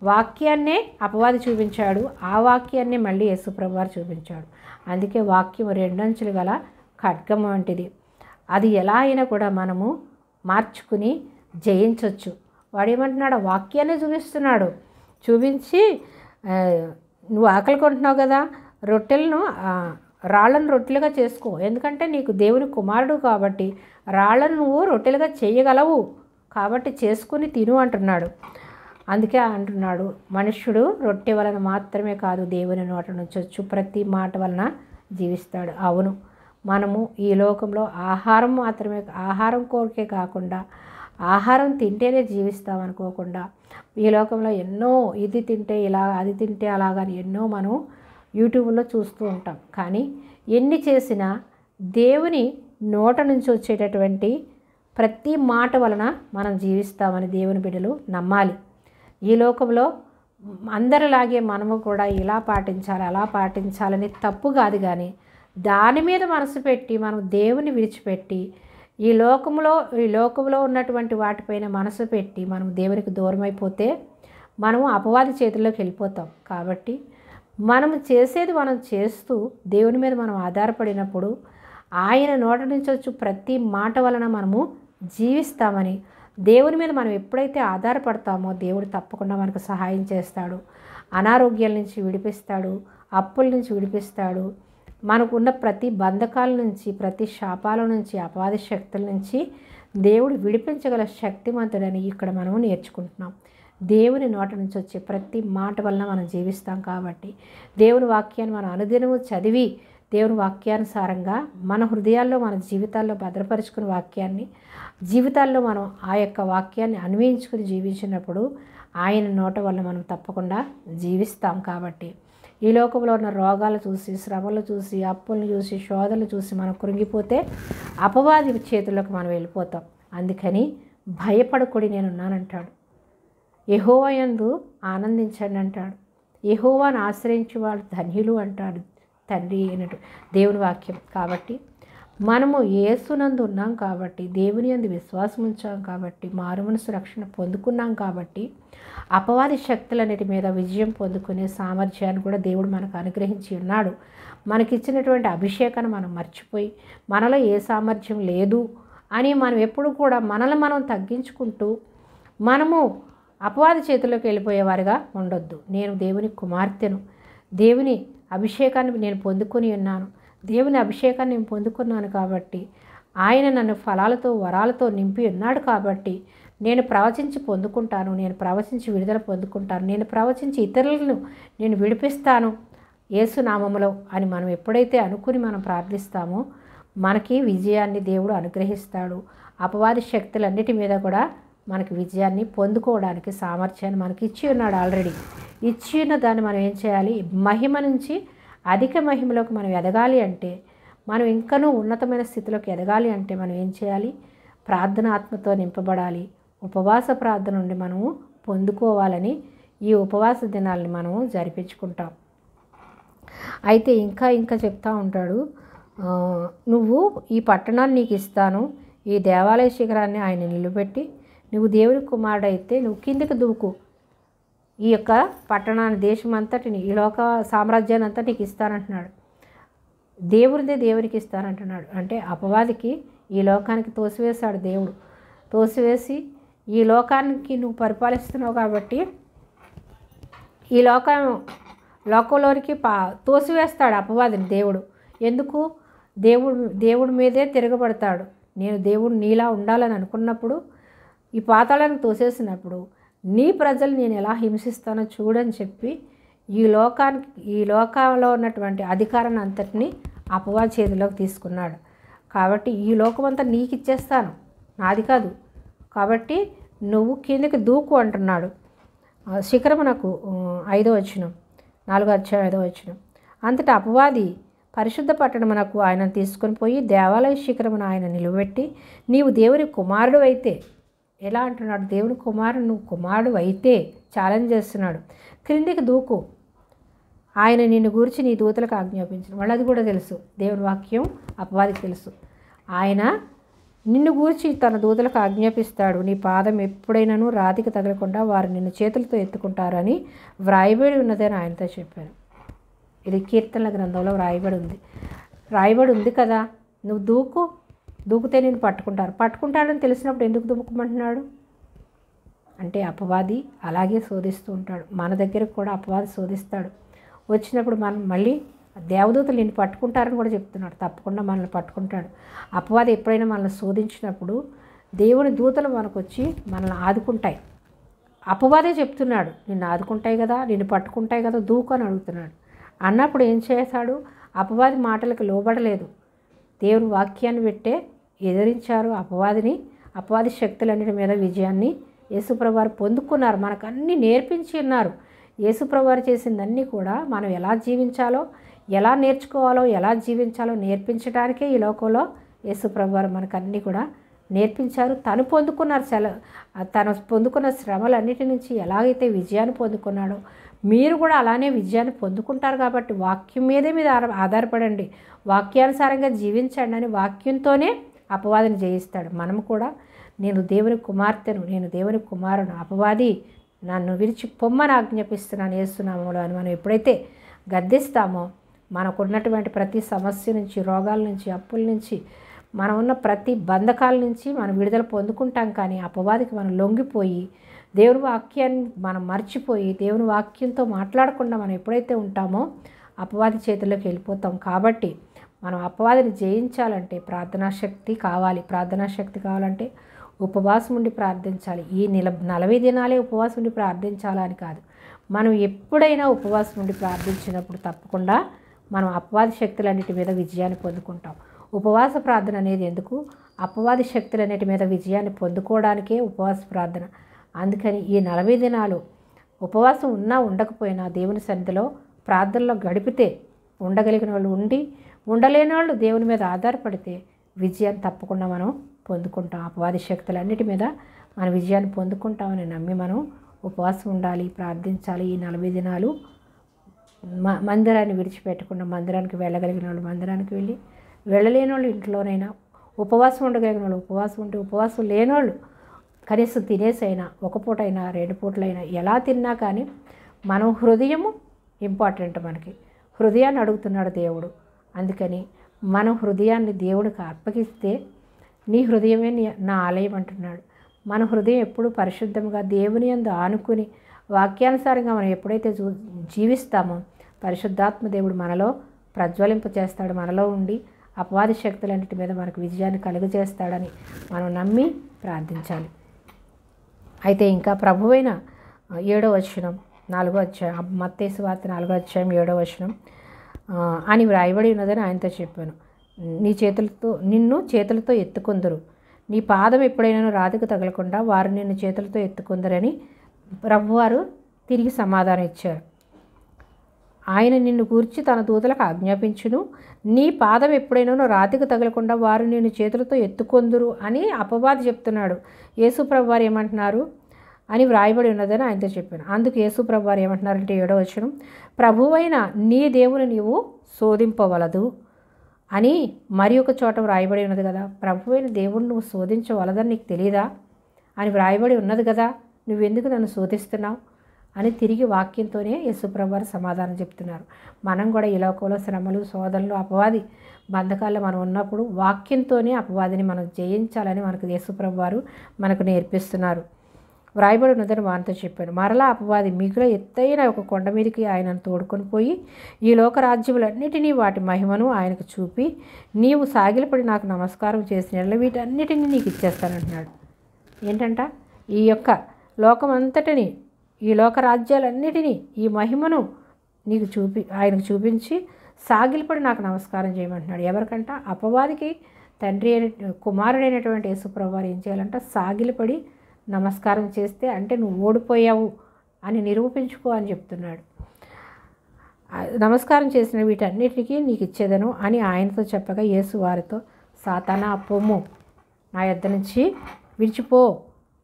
A: వాక్యాన్నే అపవాది చూపించాడు. ఆ వాక్యాన్నే మళ్ళీ యేసుప్రభు వారు చూపించాడు. అందుకే వాక్యం 2 అంచులు గల ఖడ్గం వంటిది. అది ఎలా అయినా కూడా మనము మార్చుకుని జయించవచ్చు. వాడు ఏమంటున్నాడు? వాక్యాన్నే చూపిస్తున్నాడు. చూపించి నువ్వు ఆకలి కొంటున్నావు కదా, రాళ్లను రొట్టెలుగా చేసుకో, ఎందుకంటే నీకు దేవుని కుమారుడు కాబట్టి రాళ్లను నువ్వు రొట్టెలుగా చేయగలవు కాబట్టి చేసుకుని తిను అంటున్నాడు. అందుకే అంటున్నాడు, మనుష్యుడు రొట్టె వలన మాత్రమే కాదు దేవుని నోట నుంచి వచ్చు ప్రతి మాట వలన జీవిస్తాడు. అవును, మనము ఈ లోకంలో ఆహారం కోరికే కాకుండా ఆహారం తింటేనే జీవిస్తాం అనుకోకుండా ఈ లోకంలో ఎన్నో ఇది తింటే ఇలా, అది తింటే అలాగని ఎన్నో మనం యూట్యూబ్లో చూస్తూ ఉంటాం. కానీ ఎన్ని చేసినా దేవుని నోట నుంచి వచ్చేటటువంటి ప్రతి మాట వలన మనం జీవిస్తామని దేవుని బిడ్డలు నమ్మాలి. ఈ లోకంలో అందరిలాగే మనము కూడా ఇలా పాటించాలి, అలా పాటించాలని తప్పు కాదు, కానీ దాని మీద మనసు పెట్టి మనం దేవుని విడిచిపెట్టి ఈ లోకంలో ఉన్నటువంటి వాటిపైన మనసు పెట్టి మనం దేవునికి దూరం అయిపోతే మనము అపవాది చేతుల్లోకి వెళ్ళిపోతాం. కాబట్టి మనము చేసేది మనం చేస్తూ దేవుని మీద మనం ఆధారపడినప్పుడు ఆయన నోట నుంచి వచ్చి ప్రతి మాట వలన మనము జీవిస్తామని, దేవుని మీద మనం ఎప్పుడైతే ఆధారపడతామో దేవుడు తప్పకుండా మనకు సహాయం చేస్తాడు. అనారోగ్యాల నుంచి విడిపిస్తాడు, అప్పుల నుంచి విడిపిస్తాడు, మనకున్న ప్రతి బంధకాల నుంచి, ప్రతి శాపాల నుంచి, అపవాది శక్తుల నుంచి దేవుడు విడిపించగల శక్తిమంతుడని ఇక్కడ మనము నేర్చుకుంటున్నాం. దేవుని నోట నుంచి వచ్చే ప్రతి మాట వలన మనం జీవిస్తాం కాబట్టి దేవుని వాక్యాన్ని మనం అనుదినము చదివి దేవుని వాక్యానుసారంగా మన హృదయాల్లో మన జీవితాల్లో భద్రపరుచుకున్న వాక్యాన్ని జీవితాల్లో మనం ఆ యొక్క వాక్యాన్ని అన్వయించుకుని జీవించినప్పుడు ఆయన నోట వల్ల మనం తప్పకుండా జీవిస్తాం. కాబట్టి ఈ లోకంలో ఉన్న రోగాలు చూసి, శ్రమలు చూసి, అప్పులను చూసి, శోధనలు చూసి మనం కృంగిపోతే అపవాది చేతుల్లోకి మనం వెళ్ళిపోతాం. అందుకని భయపడకుడి, నేనున్నానంటాడు. యెహోవా యందు ఆనందించండి అంటాడు. యెహోవాను ఆశ్రయించే వాళ్ళు ధన్యులు అంటాడు తండ్రి అయినట్టు దేవుని వాక్యం. కాబట్టి మనము యేసునందు ఉన్నాం కాబట్టి, దేవుని యందు విశ్వాసం ఉంచాం కాబట్టి, మారుమనసు రక్షణ పొందుకున్నాం కాబట్టి అపవాది శక్తులన్నిటి మీద విజయం పొందుకునే సామర్థ్యాన్ని కూడా దేవుడు మనకు అనుగ్రహించి ఉన్నాడు. మనకిచ్చినటువంటి అభిషేకాన్ని మనం మర్చిపోయి మనలో ఏ సామర్థ్యం లేదు అని మనం ఎప్పుడు కూడా మనల్ని మనం తగ్గించుకుంటూ మనము అపవాది చేతుల్లోకి వెళ్ళిపోయేవారుగా ఉండొద్దు. నేను దేవుని కుమార్తెను, దేవుని అభిషేకాన్ని నేను పొందుకొని ఉన్నాను, దేవుని అభిషేకాన్ని నేను పొందుకున్నాను కాబట్టి ఆయన నన్ను ఫలాలతో వరాలతో నింపి ఉన్నాడు కాబట్టి నేను ప్రవచించి పొందుకుంటాను, నేను ప్రవచించి విడుదల పొందుకుంటాను, నేను ప్రవచించి ఇతరులను నేను విడిపిస్తాను యేసు నామములో అని మనం ఎప్పుడైతే అనుకుని మనం ప్రార్థిస్తామో మనకి విజయాన్ని దేవుడు అనుగ్రహిస్తాడు. అపవాది శక్తులన్నిటి మీద కూడా మనకి విజయాన్ని పొందుకోవడానికి సామర్థ్యాన్ని మనకి ఇచ్చి ఉన్నాడు. ఆల్రెడీ ఇచ్చి ఉన్న దాన్ని మనం ఏం చేయాలి? మహిమ నుంచి అధిక మహిమలోకి మనం ఎదగాలి అంటే, మనం ఇంకనూ ఉన్నతమైన స్థితిలోకి ఎదగాలి అంటే మనం ఏం చేయాలి? ప్రార్థన ఆత్మతో నింపబడాలి. ఉపవాస ప్రార్థన నుండి మనము పొందుకోవాలని ఈ ఉపవాస దినాలని మనము జరిపించుకుంటాం. అయితే ఇంకా చెప్తా ఉంటాడు, నువ్వు ఈ పట్టణాన్ని నీకు ఇస్తాను, ఈ దేవాలయ శిఖరాన్ని ఆయన నిలబెట్టి నువ్వు దేవుని కుమారుడైతే నువ్వు కిందికి దూకు, ఈ యొక్క పట్టణాన్ని దేశం అంతటిని ఈ లోక సామ్రాజ్యాన్ని అంతా నీకు ఇస్తానంటున్నాడు. దేవుడిదే దేవునికి ఇస్తానంటున్నాడు. అంటే అపవాదికి ఈ లోకానికి తోసివేశాడు దేవుడు. తోసివేసి ఈ లోకానికి నువ్వు పరిపాలిస్తున్నావు కాబట్టి ఈ లోకంలోనికి తోసివేస్తాడు అపవాదిని దేవుడు. ఎందుకు? దేవుడి మీదే తిరగబడతాడు. నేను దేవుడు నీలా ఉండాలని అనుకున్నప్పుడు ఈ పాతాళానికి తోసేసినప్పుడు నీ ప్రజలు నేను ఎలా హింసిస్తానో చూడని చెప్పి ఈ లోకంలో ఉన్నటువంటి అధికారాన్ని అంతటినీ అపవాది చేతిలోకి తీసుకున్నాడు. కాబట్టి ఈ లోకమంతా నీకు ఇచ్చేస్తాను, నాది కాదు, కాబట్టి నువ్వు కిందకి దూకు అంటున్నాడు. శిఖరమునకు 5వ వచనం, 4వ అధ్యాయం 5వ వచనం. అంతటా అపవాది పరిశుద్ధ పట్టణమునకు ఆయన తీసుకొని పోయి దేవాలయ శిఖరమును ఆయన నిలబెట్టి నీవు దేవుని కుమారుడు అయితే, ఎలా అంటున్నాడు? దేవుని కుమారుడు, నువ్వు కుమారుడు అయితే ఛాలెంజ్ చేస్తున్నాడు. క్రిందికి దూకు, ఆయన నిన్ను గురించి నీ దూతలకు ఆజ్ఞాపించిన. వాళ్ళు అది కూడా తెలుసు, దేవుని వాక్యం అపవాదికి తెలుసు. ఆయన నిన్ను గూర్చి తన దూతలకు ఆజ్ఞాపిస్తాడు, నీ పాదం ఎప్పుడైనాను రాతికి తగలకుండా వారు నిన్ను చేతులతో ఎత్తుకుంటారని వ్రాయబడి ఉన్నదని ఆయనతో చెప్పాను. ఇది కీర్తనల గ్రంథంలో రాయబడి ఉంది కదా. నువ్వు దూకితే నేను పట్టుకుంటాడని తెలిసినప్పుడు ఎందుకు దూకమంటున్నాడు అంటే అపవాది అలాగే శోధిస్తూ ఉంటాడు. మన దగ్గరకు కూడా అపవాది శోధిస్తాడు. వచ్చినప్పుడు మనం మళ్ళీ దేవదూతలు నిన్ను పట్టుకుంటారని కూడా చెప్తున్నాడు. తప్పకుండా మనల్ని పట్టుకుంటాడు. అపవాది ఎప్పుడైనా మనల్ని శోధించినప్పుడు దేవుని దూతలు మనకు వచ్చి మనల్ని ఆదుకుంటాయి. అపవాదే చెప్తున్నాడు, నిన్ను ఆదుకుంటాయి కదా, నిన్ను పట్టుకుంటాయి కదా, దూకు అని అడుగుతున్నాడు. అన్నప్పుడు ఏం చేశాడు? అపవాది మాటలకు లోబడలేదు. దేవుని వాక్యాన్ని పెట్టే ఎదిరించారు అపవాదిని. అపవాది శక్తులన్నిటి మీద విజయాన్ని యేసుప్రభువారు పొందుకున్నారు. మనకు అన్నీ నేర్పించి ఉన్నారు. యేసుప్రభువారు చేసిందన్నీ కూడా మనం ఎలా జీవించాలో, ఎలా నేర్చుకోవాలో, ఎలా జీవించాలో నేర్పించడానికే ఈ లోకంలో యేసుప్రభువారు మనకు అన్నీ కూడా నేర్పించారు. తను పొందుకున్న శ్రమలన్నిటి నుంచి ఎలాగైతే విజయాన్ని పొందుకున్నాడో మీరు కూడా అలానే విజయాన్ని పొందుకుంటారు. కాబట్టి వాక్యం మీదే మీద ఆధారపడండి, వాక్యానుసారంగా జీవించండి అని వాక్యంతోనే అపవాదిని జయిస్తాడు. మనం కూడా నేను దేవుని కుమార్తెను, నేను దేవుని కుమారుడు, అపవాది నన్ను విడిచి పొమ్మని ఆజ్ఞాపిస్తున్నాను యేసునామములో అని మనం ఎప్పుడైతే గద్దిస్తామో మనకున్నటువంటి ప్రతి సమస్య నుంచి, రోగాల నుంచి, అప్పుల నుంచి, మనం ఉన్న ప్రతి బంధకాల నుంచి మనం విడుదల పొందుకుంటాం. కానీ అపవాదికి మనం లొంగిపోయి దేవుని వాక్యాన్ని మనం మర్చిపోయి దేవుని వాక్యంతో మాట్లాడకుండా మనం ఎప్పుడైతే ఉంటామో అపవాది చేతుల్లోకి వెళ్ళిపోతాం. కాబట్టి మనం అపవాదిని జయించాలంటే ప్రార్థనా శక్తి కావాలి. ప్రార్థనా శక్తి కావాలంటే ఉపవాసం ఉండి ప్రార్థించాలి. ఈ 40 దినాలే ఉపవాసం ఉండి ప్రార్థించాలని కాదు, మనం ఎప్పుడైనా ఉపవాసం ఉండి ప్రార్థించినప్పుడు తప్పకుండా మనం అపవాది శక్తులన్నిటి మీద విజయాన్ని పొందుకుంటాం. ఉపవాస ప్రార్థన అనేది ఎందుకు? అపవాది శక్తులన్నిటి మీద విజయాన్ని పొందుకోవడానికే ఉపవాస ప్రార్థన. అందుకని ఈ 40 దినాలు ఉపవాసం ఉన్నా ఉండకపోయినా దేవుని సన్నిధిలో ప్రార్థనలో గడిపితే, ఉండగలిగిన వాళ్ళు ఉండి, ఉండలేని వాళ్ళు దేవుని మీద ఆధారపడితే విజయాన్ని తప్పకుండా మనం పొందుకుంటాం. అపవాది శక్తులన్నిటి మీద మన విజయాన్ని పొందుకుంటామని నమ్మి మనం ఉపవాసం ఉండాలి, ప్రార్థించాలి. ఈ 40 దినాలు మందిరాన్ని విడిచిపెట్టకుండా మందిరానికి వెళ్ళగలిగిన వాళ్ళు మందిరానికి వెళ్ళి, వెళ్ళలేని వాళ్ళు ఇంట్లోనైనా, ఉపవాసం ఉండగలిగిన వాళ్ళు ఉపవాసం ఉంటే, ఉపవాసం లేనోళ్ళు కనీసం తినేసైనా, ఒక పూటైనా 2 పూటలైనా ఎలా తిన్నా కానీ మనం హృదయము ఇంపార్టెంట్. మనకి హృదయాన్ని అడుగుతున్నాడు దేవుడు. అందుకని మన హృదయాన్ని దేవుడికి అప్పగిస్తే, నీ హృదయమే నా ఆలయం అంటున్నాడు. మన హృదయం ఎప్పుడు పరిశుద్ధంగా దేవుని యందు ఆనుకుని వాక్యానుసారంగా మనం ఎప్పుడైతే జీవిస్తామో పరిశుద్ధాత్మ దేవుడు మనలో ప్రజ్వలింప చేస్తాడు. మనలో ఉండి అపవాది శక్తులన్నిటి మీద మనకు విజయాన్ని కలుగజేస్తాడని మనం నమ్మి ప్రార్థించాలి. అయితే ఇంకా ప్రభువైన 7వ వచనం 4వ అధ్యాయం, మత్తయి సువార్త 4వ అధ్యాయం 7వ వచనం అని వ్రాయబడి ఉన్నదని ఆయనతో చెప్పాను. నిన్ను చేతులతో ఎత్తుకొందురు, నీ పాదం ఎప్పుడైనా రాతికి తగలకుండా వారు నిన్ను చేతులతో ఎత్తుకొందరని ప్రభువారు తిరిగి సమాధానం ఇచ్చారు. ఆయన నిన్ను గూర్చి తన దూతలకు ఆజ్ఞాపించును, నీ పాదం ఎప్పుడైనా రాతికి తగలకుండా వారు నిన్ను చేతులతో ఎత్తుకొందురు అని అపవాది చెప్తున్నాడు. యేసు ప్రభువారు ఏమంటున్నారు అని వ్రాయబడి ఉన్నదని ఆయనతో చెప్పాను. అందుకు యేసు ప్రభువారు ఏమంటున్నారంటే 7వ వచనం, ప్రభువైన నీ దేవుని నీవు శోధింపవలదు అని మరి ఒక చోట వ్రాయబడి ఉన్నది కదా. ప్రభువైన దేవుని నువ్వు శోధించవలదని నీకు తెలియదా అని వ్రాయబడి ఉన్నది కదా, నువ్వెందుకు నన్ను శోధిస్తున్నావు అని తిరిగి వాక్యంతోనే యేసుప్రభువారు సమాధానం చెప్తున్నారు. మనం కూడా ఈ లోకంలో శ్రమలు, శోధనలు, అపవాది బంధకాల్లో మనం ఉన్నప్పుడు వాక్యంతోనే అపవాదిని మనం జయించాలని మనకు యేసుప్రభువారు మనకు నేర్పిస్తున్నారు. వ్రాయబడి ఉన్నదని వారితో చెప్పాను. మరలా అపవాది మిగుల ఎత్తైన ఒక కొండ మీదకి ఆయనను తోడుకొని పోయి ఈ లోక రాజ్యములన్నిటినీ వాటి మహిమను ఆయనకు చూపి, నీవు సాగిలపడి నాకు నమస్కారం చేసిన వీటన్నిటినీ నీకు ఇచ్చేస్తానంటున్నాడు. ఏంటంట? ఈ యొక్క లోకమంతటిని, ఈ లోక రాజ్యాలన్నిటినీ, ఈ మహిమను నీకు ఆయనకు చూపించి సాగిలపడి నాకు నమస్కారం చేయమంటున్నాడు. ఎవరికంట? అపవాదికి తండ్రి కుమారుడైనటువంటి యేసుప్రభువారు ఏం చేయాలంట? సాగిలపడి నమస్కారం చేస్తే, అంటే నువ్వు ఓడిపోయావు అని నిరూపించుకో అని చెప్తున్నాడు. నమస్కారం చేసిన వీటన్నిటికీ నీకు ఇచ్చేదను అని ఆయనతో చెప్పగా యేసు వారితో, సాతానా పొమ్ము, నా యొద్ద నుంచి విడిచిపో,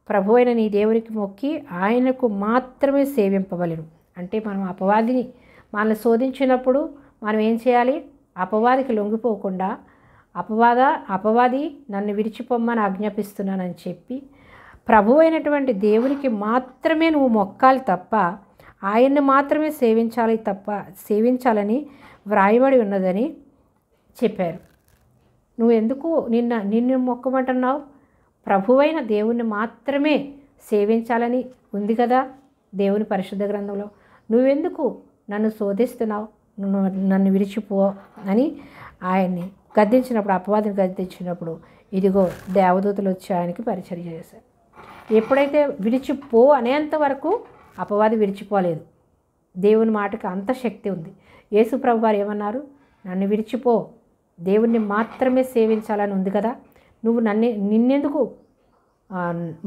A: ప్రభు అయిన నీ దేవునికి మొక్కి ఆయనకు మాత్రమే సేవింపవలెను. అంటే మనం అపవాదిని మనల్ని శోధించినప్పుడు మనం ఏం చేయాలి? అపవాదికి లొంగిపోకుండా, అపవాది నన్ను విడిచిపోమ్మని ఆజ్ఞాపిస్తున్నానని చెప్పి ప్రభు అయినటువంటి దేవునికి మాత్రమే నువ్వు మొక్కాలి తప్ప, ఆయన్ని మాత్రమే సేవించాలని వ్రాయబడి ఉన్నదని చెప్పారు. నువ్వు ఎందుకు నిన్ను మొక్కమంటున్నావు? ప్రభువైన దేవుణ్ణి మాత్రమే సేవించాలని ఉంది కదా దేవుని పరిశుద్ధ గ్రంథంలో. నువ్వెందుకు నన్ను శోధిస్తున్నావు? నన్ను విడిచిపో అని ఆయన్ని గద్దించినప్పుడు, అపవాదిని గద్దించినప్పుడు ఇదిగో దేవదూతలు వచ్చి ఆయనకి పరిచర్య చేశారు. ఎప్పుడైతే విడిచిపో అనేంత వరకు అపవాది విడిచిపోలేదు. దేవుని మాటకి అంత శక్తి ఉంది. యేసు ప్రభువారు ఏమన్నారు? నన్ను విడిచిపో, దేవుణ్ణి మాత్రమే సేవించాలని ఉంది కదా, నువ్వు నిన్నెందుకు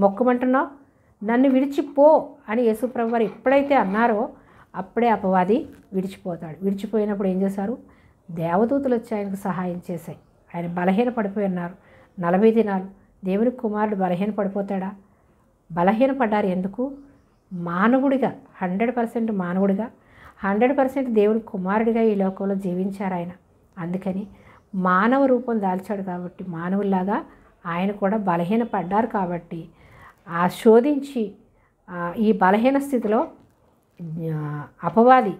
A: మొక్కమంటున్నావు? నన్ను విడిచిపో అని యేసు ప్రభువారు ఎప్పుడైతే అన్నారో అప్పుడే అపవాది విడిచిపోతాడు. విడిచిపోయినప్పుడు ఏం చేశారు? దేవదూతలు వచ్చి ఆయనకు సహాయం చేశాయి. ఆయన బలహీన పడిపోయి ఉన్నారు 40 దినాలు. దేవుని కుమారుడు బలహీన పడిపోతాడా? బలహీనపడ్డారు. ఎందుకు? మానవుడిగా 100% మానవుడిగా 100% దేవుని కుమారుడిగా ఈ లోకంలో జీవించారు ఆయన. అందుకని మానవ రూపం దాల్చాడు కాబట్టి, మానవుల్లాగా ఆయన కూడా బలహీనపడ్డారు కాబట్టి ఆ శోధించి ఈ బలహీన స్థితిలో అపవాది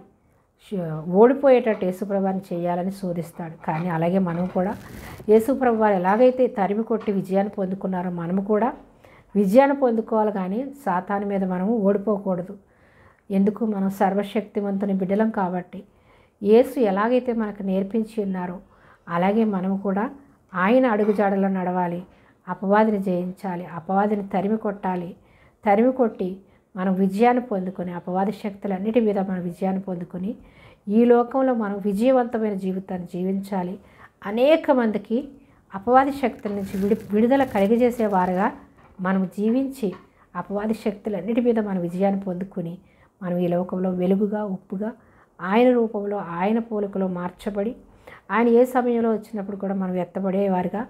A: ఓడిపోయేటట్టు యేసుప్రభువారిని చేయాలని శోధిస్తాడు. కానీ అలాగే మనం కూడా యేసుప్రభువారు ఎలాగైతే తరిమి కొట్టి విజయాన్ని పొందుకున్నారో మనము కూడా విజయాన్ని పొందుకోవాలి. కానీ సాతాను మీద మనము ఓడిపోకూడదు. ఎందుకు? మనం సర్వశక్తివంతుని బిడ్డలం కాబట్టి యేసు ఎలాగైతే మనకు నేర్పించి ఉన్నారో అలాగే మనం కూడా ఆయన అడుగుజాడలో నడవాలి, అపవాదిని జయించాలి, అపవాదిని తరిమి కొట్టాలి. తరిమి కొట్టి మనం విజయాన్ని పొందుకొని, అపవాది శక్తులన్నిటి మీద మనం విజయాన్ని పొందుకొని ఈ లోకంలో మనం విజయవంతమైన జీవితాన్ని జీవించాలి. అనేక మందికి అపవాది శక్తుల నుంచి విడుదల కలిగజేసేవారుగా మనం జీవించి అపవాది శక్తులన్నిటి మీద మనం విజయాన్ని పొందుకొని మనం ఈ లోకంలో వెలుగుగా, ఉప్పుగా, ఆయన రూపంలో, ఆయన పోలికలో మార్చబడి ఆయన ఏ సమయంలో వచ్చినప్పుడు కూడా మనం ఎత్తబడేవారుగా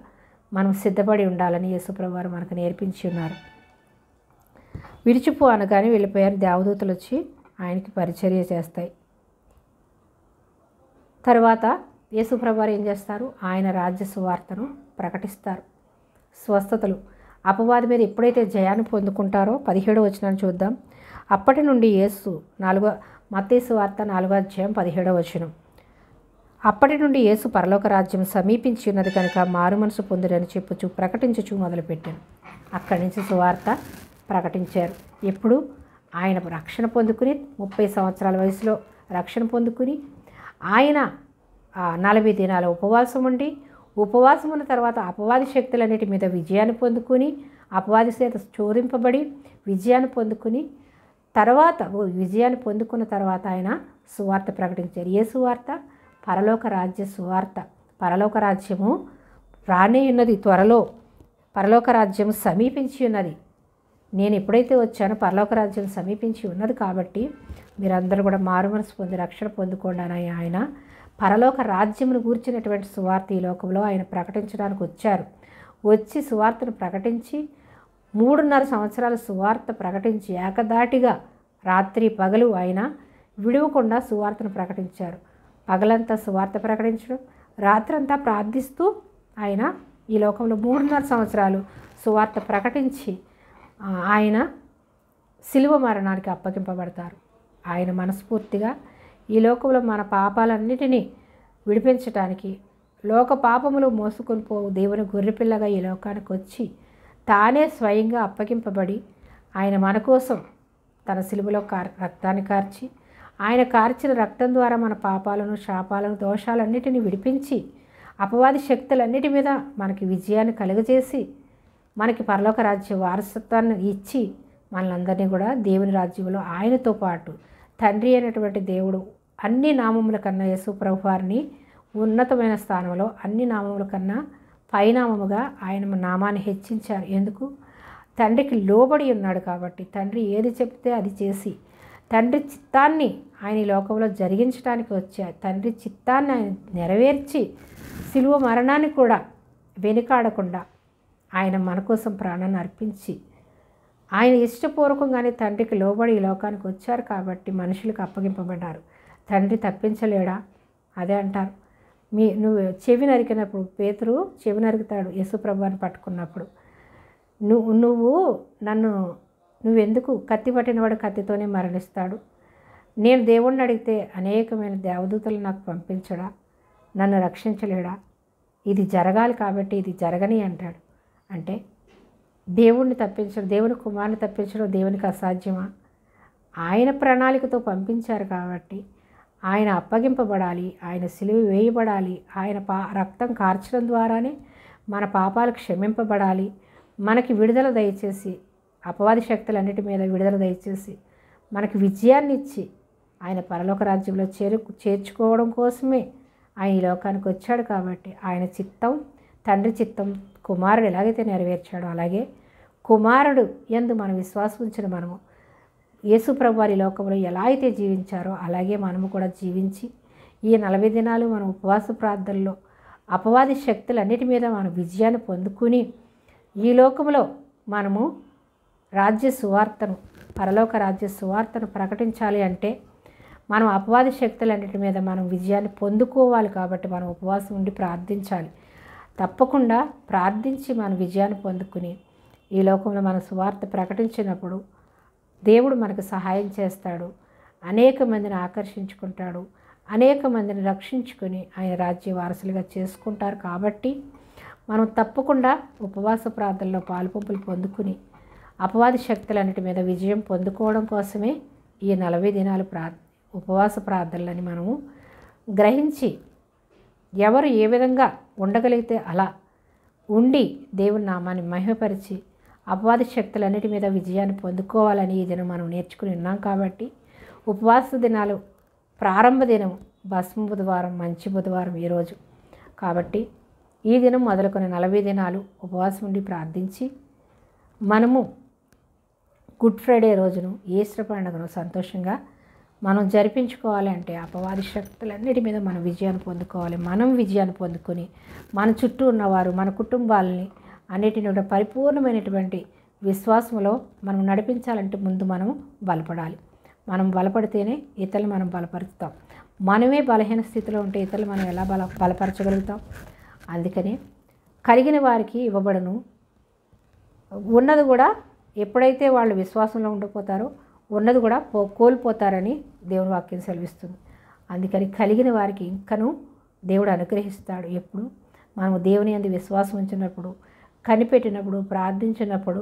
A: మనం సిద్ధపడి ఉండాలని యేసుప్రభువు వారు మనకు నేర్పించి ఉన్నారు. విడిచిపో అనగానే వెళ్ళిపోయారు. దేవదూతలు వచ్చి ఆయనకి పరిచర్య చేస్తాయి. తర్వాత యేసుప్రభువు వారు ఏం చేస్తారు? ఆయన రాజ్య సువార్తను ప్రకటిస్తారు. స్వస్థతలు, అపవాది మీద ఎప్పుడైతే జయాన్ని పొందుకుంటారో 17వ వచనాన్ని చూద్దాం. అప్పటి నుండి యేసు మత్తయి సువార్త 4వ అధ్యాయం 17వ వచనం. అప్పటి నుండి యేసు పరలోక రాజ్యం సమీపించి ఉన్నది కనుక మారు మనసు పొందురని చెప్పుచు ప్రకటించుచు మొదలుపెట్టాను. అక్కడి నుంచి సువార్త ప్రకటించారు. ఎప్పుడు? ఆయన రక్షణ పొందుకుని 30 సంవత్సరాల వయసులో రక్షణ పొందుకుని ఆయన 40 దినాల ఉపవాసం ఉన్న తర్వాత అపవాది శక్తులన్నిటి మీద విజయాన్ని పొందుకుని అపవాది చేత చోరింపబడి విజయాన్ని పొందుకుని విజయాన్ని పొందుకున్న తర్వాత ఆయన సువార్త ప్రకటించారు. ఏ సువార్త? పరలోక రాజ్య సువార్త. పరలోక రాజ్యము రానే ఉన్నది, త్వరలో పరలోక రాజ్యము సమీపించి ఉన్నది. నేను ఎప్పుడైతే వచ్చానో పరలోక రాజ్యం సమీపించి ఉన్నది కాబట్టి మీరందరూ కూడా మారు మనసు పొంది రక్షణ పొందుకోండి అని ఆయన పరలోక రాజ్యమును గూర్చినటువంటి సువార్త ఈ లోకంలో ఆయన ప్రకటించడానికి వచ్చారు. వచ్చి సువార్తను ప్రకటించి 3.5 సంవత్సరాల సువార్త ప్రకటించి ఏకదాటిగా రాత్రి పగలు ఆయన విడవకుండా సువార్తను ప్రకటించారు. పగలంతా సువార్త ప్రకటించడం, రాత్రంతా ప్రార్థిస్తూ ఆయన ఈ లోకంలో 3.5 సంవత్సరాలు సువార్త ప్రకటించి ఆయన శిలువ మరణానికి అప్పగింపబడతారు. ఆయన మనస్ఫూర్తిగా ఈ లోకంలో మన పాపాలన్నిటినీ విడిపించడానికి లోక పాపములు మోసుకొని పోవు దేవుని గొర్రెపిల్లగా ఈ లోకానికి వచ్చి తానే స్వయంగా అప్పగింపబడి ఆయన మన కోసం తన శిలువలో రక్తాన్ని కార్చి ఆయన కార్చిన రక్తం ద్వారా మన పాపాలను, శాపాలను, దోషాలన్నిటినీ విడిపించి అపవాది శక్తులన్నిటి మీద మనకి విజయాన్ని కలుగజేసి మనకి పరలోక రాజ్య వారసత్వాన్ని ఇచ్చి మనలందరినీ కూడా దేవుని రాజ్యంలో ఆయనతో పాటు తండ్రి అయినటువంటి దేవుడు అన్ని నామముల కన్నా యేసుప్రభువు వారిని ఉన్నతమైన స్థానంలో అన్ని నామముల కన్నా పైనామముగా ఆయన నామాన్ని హెచ్చించారు. ఎందుకు? తండ్రికి లోబడి ఉన్నాడు కాబట్టి తండ్రి ఏది చెప్తే అది చేసి తండ్రి చిత్తాన్ని ఆయన ఈ లోకంలో జరిగించడానికి వచ్చారు. తండ్రి చిత్తాన్ని ఆయన నెరవేర్చి శిలువ మరణాన్ని కూడా వెనుకాడకుండా ఆయన మన కోసం ప్రాణాన్ని అర్పించి ఆయన ఇష్టపూర్వకంగానే తండ్రికి లోబడి ఈ లోకానికి వచ్చారు కాబట్టి మనుషులకు అప్పగింపబడ్డారు. తండ్రి తప్పించలేడా? అదే అంటారు. నువ్వు చెవి నరికినప్పుడు పేతురు చెవి నరుకుతాడు యేసుప్రభువుని పట్టుకున్నప్పుడు. నువ్వెందుకు కత్తి పట్టినవాడు కత్తితోనే మరణిస్తాడు. నేను దేవుణ్ణి అడిగితే అనేకమైన దేవదూతలు నాకు పంపించడా? నన్ను రక్షించలేడా? ఇది జరగాలి కాబట్టి ఇది జరగని అంటాడు. అంటే దేవుణ్ణి తప్పించడం, దేవుని కుమారుని తప్పించడం దేవునికి అసాధ్యమా? ఆయన ప్రణాళికతో పంపించారు కాబట్టి ఆయన అప్పగింపబడాలి, ఆయన సిలువ వేయబడాలి, ఆయన రక్తం కార్చడం ద్వారానే మన పాపాలు క్షమింపబడాలి, మనకి విడుదల దయచేసి అపవాది శక్తులన్నిటి మీద విడుదల దయచేసి మనకి విజయాన్ని ఇచ్చి ఆయన పరలోక రాజ్యంలో చేర్చుకోవడం కోసమే ఆయన ఈ లోకానికి వచ్చాడు. కాబట్టి ఆయన చిత్తం, తండ్రి చిత్తం కుమారుడు ఎలాగైతే నెరవేర్చాడో అలాగే కుమారుడు యందు మనం విశ్వాసం ఉంచిన మనము యేసుప్రభువు వారి లోకంలో ఎలా అయితే జీవించారో అలాగే మనము కూడా జీవించి ఈ 40 దినాలు మనం ఉపవాస ప్రార్థనలో అపవాది శక్తులన్నిటి మీద మనం విజయాన్ని పొందుకుని ఈ లోకంలో మనము రాజ్య సువార్తను, పరలోక రాజ్య సువార్తను ప్రకటించాలి అంటే మనం అపవాది శక్తులన్నిటి మీద మనం విజయాన్ని పొందుకోవాలి. కాబట్టి మనం ఉపవాసం ఉండి ప్రార్థించాలి. తప్పకుండా ప్రార్థించి మనం విజయాన్ని పొందుకుని ఈ లోకంలో మన సువార్త ప్రకటించినప్పుడు దేవుడు మనకు సహాయం చేస్తాడు. అనేక మందిని ఆకర్షించుకుంటాడు. అనేక మందిని రక్షించుకొని ఆయన రాజ్య వారసులుగా చేసుకుంటారు. కాబట్టి మనం తప్పకుండా ఉపవాస ప్రార్థనలో పాలుపంపులు పొందుకుని అపవాది శక్తులన్నిటి మీద విజయం పొందుకోవడం కోసమే ఈ 40 దినాలు ఉపవాస ప్రార్థనలని మనము గ్రహించి ఎవరు ఏ విధంగా ఉండగలిగితే అలా ఉండి దేవుని నామాన్ని మహిమపరిచి అపవాది శక్తులన్నిటి మీద విజయాన్ని పొందుకోవాలని ఈ దినం మనం నేర్చుకుని ఉన్నాం. కాబట్టి ఉపవాస దినాలు ప్రారంభ దినం భస్మ బుధవారం, మంచి బుధవారం ఈరోజు. కాబట్టి ఈ దినం మొదలుకొని 40 దినాలు ఉపవాసం ఉండి ప్రార్థించి మనము గుడ్ ఫ్రైడే రోజును, ఈస్టర్ పండుగను సంతోషంగా మనం జరిపించుకోవాలి. అంటే అపవాది శక్తులన్నిటి మీద మనం విజయాన్ని పొందుకోవాలి. మనం విజయాన్ని పొందుకొని మన చుట్టూ ఉన్నవారు, మన కుటుంబాలని అన్నిటిని కూడా పరిపూర్ణమైనటువంటి విశ్వాసంలో మనం నడిపించాలంటే ముందు మనం బలపడాలి. మనం బలపడితేనే ఇతరులు మనం బలపరుస్తాం. మనమే బలహీన స్థితిలో ఉంటే ఇతరులు మనం ఎలా బలపరచగలుగుతాం? అందుకని కలిగిన వారికి ఇవ్వబడను, ఉన్నది కూడా ఎప్పుడైతే వాళ్ళు విశ్వాసంలో ఉండిపోతారో ఉన్నది కూడా కోల్పోతారని దేవుని వాక్యం సెలవిస్తుంది. అందుకని కలిగిన వారికి ఇంకనూ దేవుడు అనుగ్రహిస్తాడు. ఎప్పుడు మనము దేవుని యందు విశ్వాసం ఉంచినప్పుడు, కనిపెట్టినప్పుడు, ప్రార్థించినప్పుడు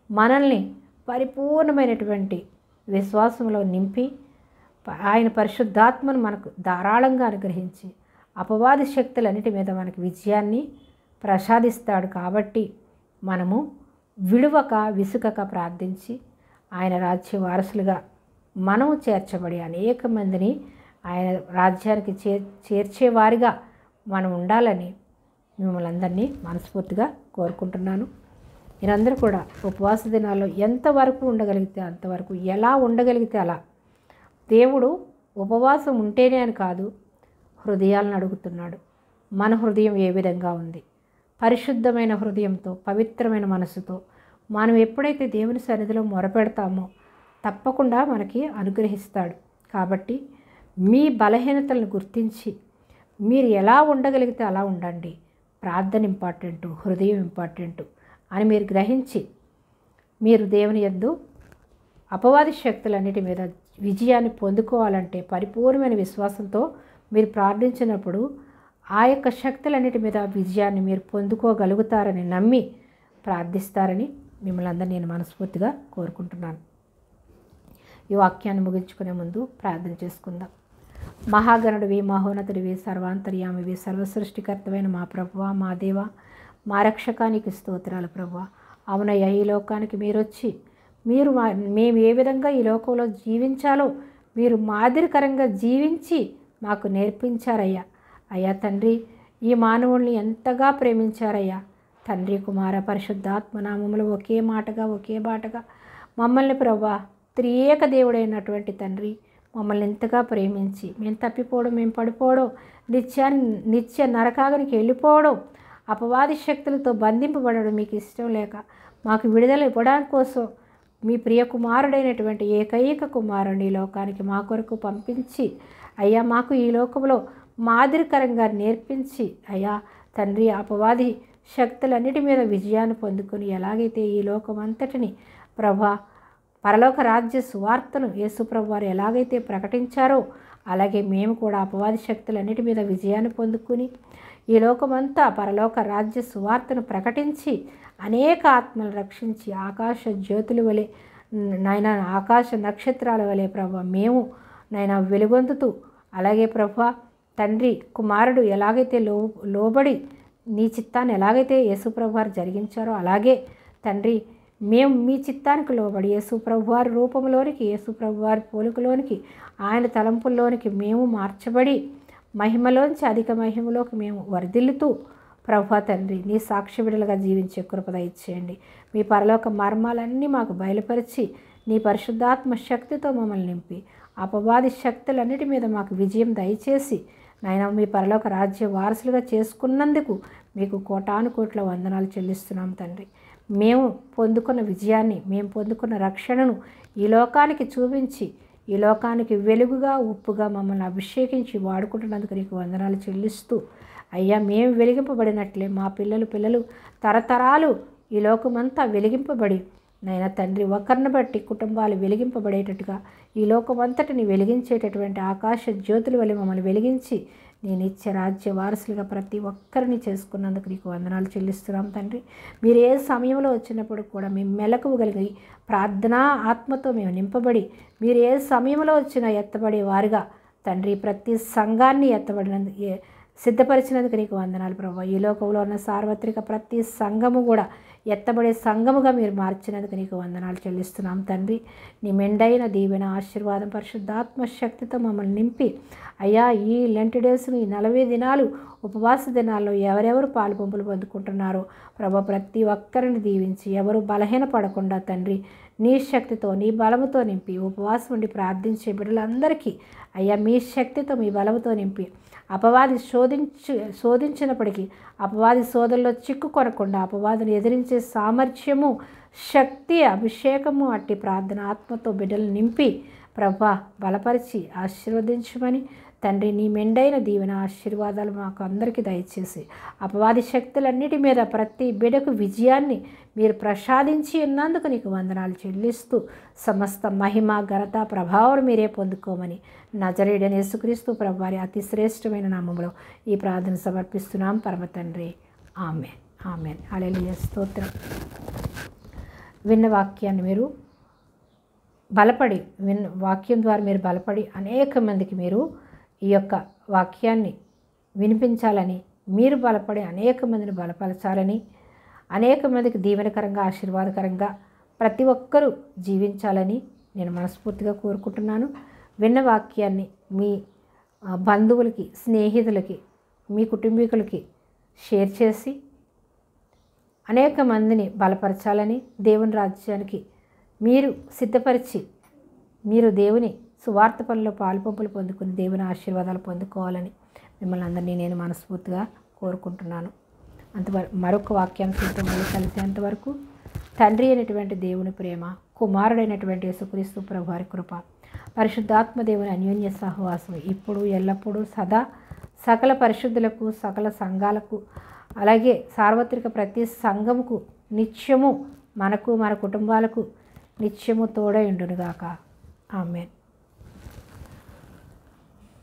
A: మనల్ని పరిపూర్ణమైనటువంటి విశ్వాసంలో నింపి ఆయన పరిశుద్ధాత్మను మనకు ధారాళంగా అనుగ్రహించి అపవాది శక్తులన్నిటి మీద మనకు విజయాన్ని ప్రసాదిస్తాడు. కాబట్టి మనము విడువక విసుకక ప్రార్థించి ఆయన రాజ్య వారసులుగా మనము చేర్చబడి అనేక మందిని ఆయన రాజ్యానికి చేర్చేవారిగా మనం ఉండాలని మిమ్మల్ని అందరినీ మనస్ఫూర్తిగా కోరుకుంటున్నాను. మీరందరూ కూడా ఉపవాస దినాల్లో ఎంతవరకు ఉండగలిగితే అంతవరకు, ఎలా ఉండగలిగితే అలా. దేవుడు ఉపవాసం ఉంటేనే అని కాదు, హృదయాలను అడుగుతున్నాడు. మన హృదయం ఏ విధంగా ఉంది? పరిశుద్ధమైన హృదయంతో, పవిత్రమైన మనసుతో మనం ఎప్పుడైతే దేవుని సన్నిధిలో మొరపెడతామో తప్పకుండా మనకి అనుగ్రహిస్తాడు. కాబట్టి మీ బలహీనతలను గుర్తించి మీరు ఎలా ఉండగలిగితే అలా ఉండండి. ప్రార్థన ఇంపార్టెంటు, హృదయం ఇంపార్టెంటు అని మీరు గ్రహించి మీరు దేవుని యందు అపవాది శక్తులన్నిటి మీద విజయాన్ని పొందుకోవాలంటే పరిపూర్ణమైన విశ్వాసంతో మీరు ప్రార్థించినప్పుడు ఆ యొక్క శక్తులన్నిటి మీద విజయాన్ని మీరు పొందుకోగలుగుతారని నమ్మి ప్రార్థిస్తారని మిమ్మల్ని అందరినీ నేను మనస్ఫూర్తిగా కోరుకుంటున్నాను. ఈ వాక్యాన్ని ముగించుకునే ముందు ప్రార్థన చేసుకుందాం. మహాగణుడివి, మహోన్నతుడివి, సర్వాంతర్యామివి, సర్వసృష్టికర్తమైన మా ప్రభువ, మా దేవ, మా రక్షకానికి స్తోత్రాలు ప్రభువ. అవునయ్య, ఈ లోకానికి మీరొచ్చి మేము ఏ విధంగా ఈ లోకంలో జీవించాలో మీరు మాదిరికరంగా జీవించి మాకు నేర్పించారయ్యా. అయ్యా తండ్రి, ఈ మానవుల్ని ఎంతగా ప్రేమించారయ్యా. తండ్రి, కుమార, పరిశుద్ధాత్మ నామములో ఒకే మాటగా ఒకే బాటగా మమ్మల్ని ప్రభువా త్రియేక దేవుడైనటువంటి తండ్రి మమ్మల్ని ఎంతగా ప్రేమించి మేము తప్పిపోవడం, మేము పడిపోవడం, నిత్య నరకానికి వెళ్ళిపోవడం, అపవాది శక్తులతో బంధింపబడడం మీకు ఇష్టం లేక మాకు విడుదల ఇవ్వడానికి కోసం మీ ప్రియ కుమారుడైనటువంటి ఏకైక కుమారుని ఈ లోకానికి మా కొరకు పంపించి అయ్యా మాకు ఈ లోకంలో మాదిరికరంగా నేర్పించి అయ్యా తండ్రి అపవాది శక్తులన్నిటి మీద విజయాన్ని పొందుకొని ఎలాగైతే ఈ లోకమంతటిని ప్రభా పరలోక రాజ్య సువార్తను యేసు ప్రభు వారు ఎలాగైతే ప్రకటించారో అలాగే మేము కూడా అపవాది శక్తులన్నిటి మీద విజయాన్ని పొందుకుని ఈ లోకమంతా పరలోక రాజ్య సువార్తను ప్రకటించి అనేక ఆత్మలు రక్షించి ఆకాశ జ్యోతుల వలె నాయన ఆకాశ నక్షత్రాల వలె ప్రభు మేము నాయన వెలుగొందుతూ అలాగే ప్రభు తండ్రి కుమారుడు ఎలాగైతే లోబడి నీ చిత్తాన్ని ఎలాగైతే యేసుప్రభు వారు జరిగించారో అలాగే తండ్రి మేము మీ చిత్తానికి లోబడి యేసుప్రభు వారి రూపంలోనికి యేసుప్రభు వారి పోలికలోనికి ఆయన తలంపుల్లోనికి మేము మార్చబడి మహిమలోంచి అధిక మహిమలోకి మేము వర్ధిల్లుతూ ప్రభు తండ్రి నీ సాక్షి బిడ్డలుగా జీవించే కృప దయచేయండి. మీ పరలోక మర్మాలన్నీ మాకు బయలుపరిచి నీ పరిశుద్ధాత్మ శక్తితో మమ్మల్ని నింపి అపవాది శక్తులన్నిటి మీద మాకు విజయం దయచేసి నాయన మీ పరలోక రాజ్య వారసులుగా చేసుకున్నందుకు మీకు కోటాను కోట్ల వందనాలు చెల్లిస్తున్నాం తండ్రి. మేము పొందుకున్న విజయాన్ని, మేము పొందుకున్న రక్షణను ఈ లోకానికి చూపించి ఈ లోకానికి వెలుగుగా ఉప్పుగా మమ్మల్ని అభిషేకించి వాడుకుంటున్నందుకు నీకు వందనాలు చెల్లిస్తూ అయ్యా మేము వెలిగింపబడినట్లే మా పిల్లలు తరతరాలు ఈ లోకమంతా వెలిగింపబడి నైనా తండ్రి ఒకరిని బట్టి కుటుంబాలు వెలిగింపబడేటట్టుగా ఈ లోకమంతటిని వెలిగించేటటువంటి ఆకాశ జ్యోతుల వలె మమ్మల్ని వెలిగించి నీ నిత్య రాజ్య వారసులుగా ప్రతి ఒక్కరిని చేసుకున్నందుకు నీకు వందనాలు చెల్లిస్తున్నాం తండ్రి. మీరు ఏ సమయంలో వచ్చినప్పుడు కూడా మేము మెలకువగలిగి ప్రార్థనా ఆత్మతో మేము నింపబడి మీరు ఏ సమయంలో వచ్చినా ఎత్తబడే వారుగా తండ్రి ప్రతి సంఘాన్ని సిద్ధపరిచినందుకు నీకు వందనాలు ప్రభా. ఈ లోకంలో ఉన్న సార్వత్రిక ప్రతి సంఘము కూడా ఎత్తబడే సంఘముగా మీరు మార్చినందుకు నీకు వందనాలు చెల్లిస్తున్నాం తండ్రి. నీ మెండైన దీవెన ఆశీర్వాదం పరిశుద్ధాత్మ శక్తితో మమ్మల్ని నింపి అయ్యా, ఈ లెంట్ డేస్, ఈ 40 దినాలు ఉపవాస దినాల్లో ఎవరెవరు పాలు పంపులు పొందుకుంటున్నారో ప్రభా, ప్రతి ఒక్కరిని దీవించి ఎవరు బలహీన పడకుండా తండ్రి నీ శక్తితో నీ బలముతో నింపి ఉపవాసం ఉండి ప్రార్థించే బిడ్డలందరికీ అయ్యా మీ శక్తితో మీ బలముతో నింపి అపవాది శోధించినప్పటికీ అపవాది శోధనలో చిక్కుకొనకుండా అపవాదిని ఎదిరించే సామర్థ్యము, శక్తి, అభిషేకము అట్టి ప్రార్థన ఆత్మతో బిడ్డలు నింపి ప్రభా బలపరిచి ఆశీర్వదించమని తండ్రి నీ మెండైన దీవెన ఆశీర్వాదాలు మాకు అందరికీ దయచేసి అపవాది శక్తులన్నిటి మీద ప్రతి బిడ్డకు విజయాన్ని మీరు ప్రసాదించి ఉన్నందుకు నీకు వందనాలు చెల్లిస్తూ సమస్త మహిమ, ఘనత, ప్రభావం మీరే పొందుకోమని నజరేయుడైన యేసుక్రీస్తు ప్రభువారి అతి శ్రేష్టమైన నామములో ఈ ప్రార్థన సమర్పిస్తున్నాం పరమ తండ్రి. ఆమేన్, ఆమేన్. హల్లెలూయా, స్తోత్రం. విన్న వాక్యాన్ని మీరు బలపడి వాక్యం ద్వారా మీరు బలపడి అనేక మందికి మీరు ఈ యొక్క వాక్యాన్ని వినిపించాలని, మీరు బలపడి అనేక మందిని బలపరచాలని, అనేక మందికి దీవెనకరంగా ఆశీర్వాదకరంగా ప్రతి ఒక్కరూ జీవించాలని నేను మనస్ఫూర్తిగా కోరుకుంటున్నాను. విన్న వాక్యాన్ని మీ బంధువులకి, స్నేహితులకి, మీ కుటుంబీకులకి షేర్ చేసి అనేక మందిని బలపరచాలని, దేవుని రాజ్యానికి మీరు సిద్ధపరిచి మీరు దేవుని సువార్త పనిలో పాలుపంపులు పొందుకుని దేవుని ఆశీర్వాదాలు పొందుకోవాలని మిమ్మల్ని అందరినీ నేను మనస్ఫూర్తిగా కోరుకుంటున్నాను. అంతవరకు మరొక వాక్యాంశంతో మళ్ళీ కలిసేంతవరకు తండ్రి అయినటువంటి దేవుని ప్రేమ, కుమారుడైనటువంటి యేసుక్రీస్తు ప్రభువారి కృప, పరిశుద్ధాత్మ దేవుని అన్యోన్య సహవాసం ఇప్పుడు ఎల్లప్పుడూ సదా సకల పరిశుద్ధులకు, సకల సంఘాలకు, అలాగే సార్వత్రిక ప్రతి సంఘముకు నిత్యము మనకు, మన కుటుంబాలకు నిత్యము తోడై ఉండునుగాక. ఆమేన్.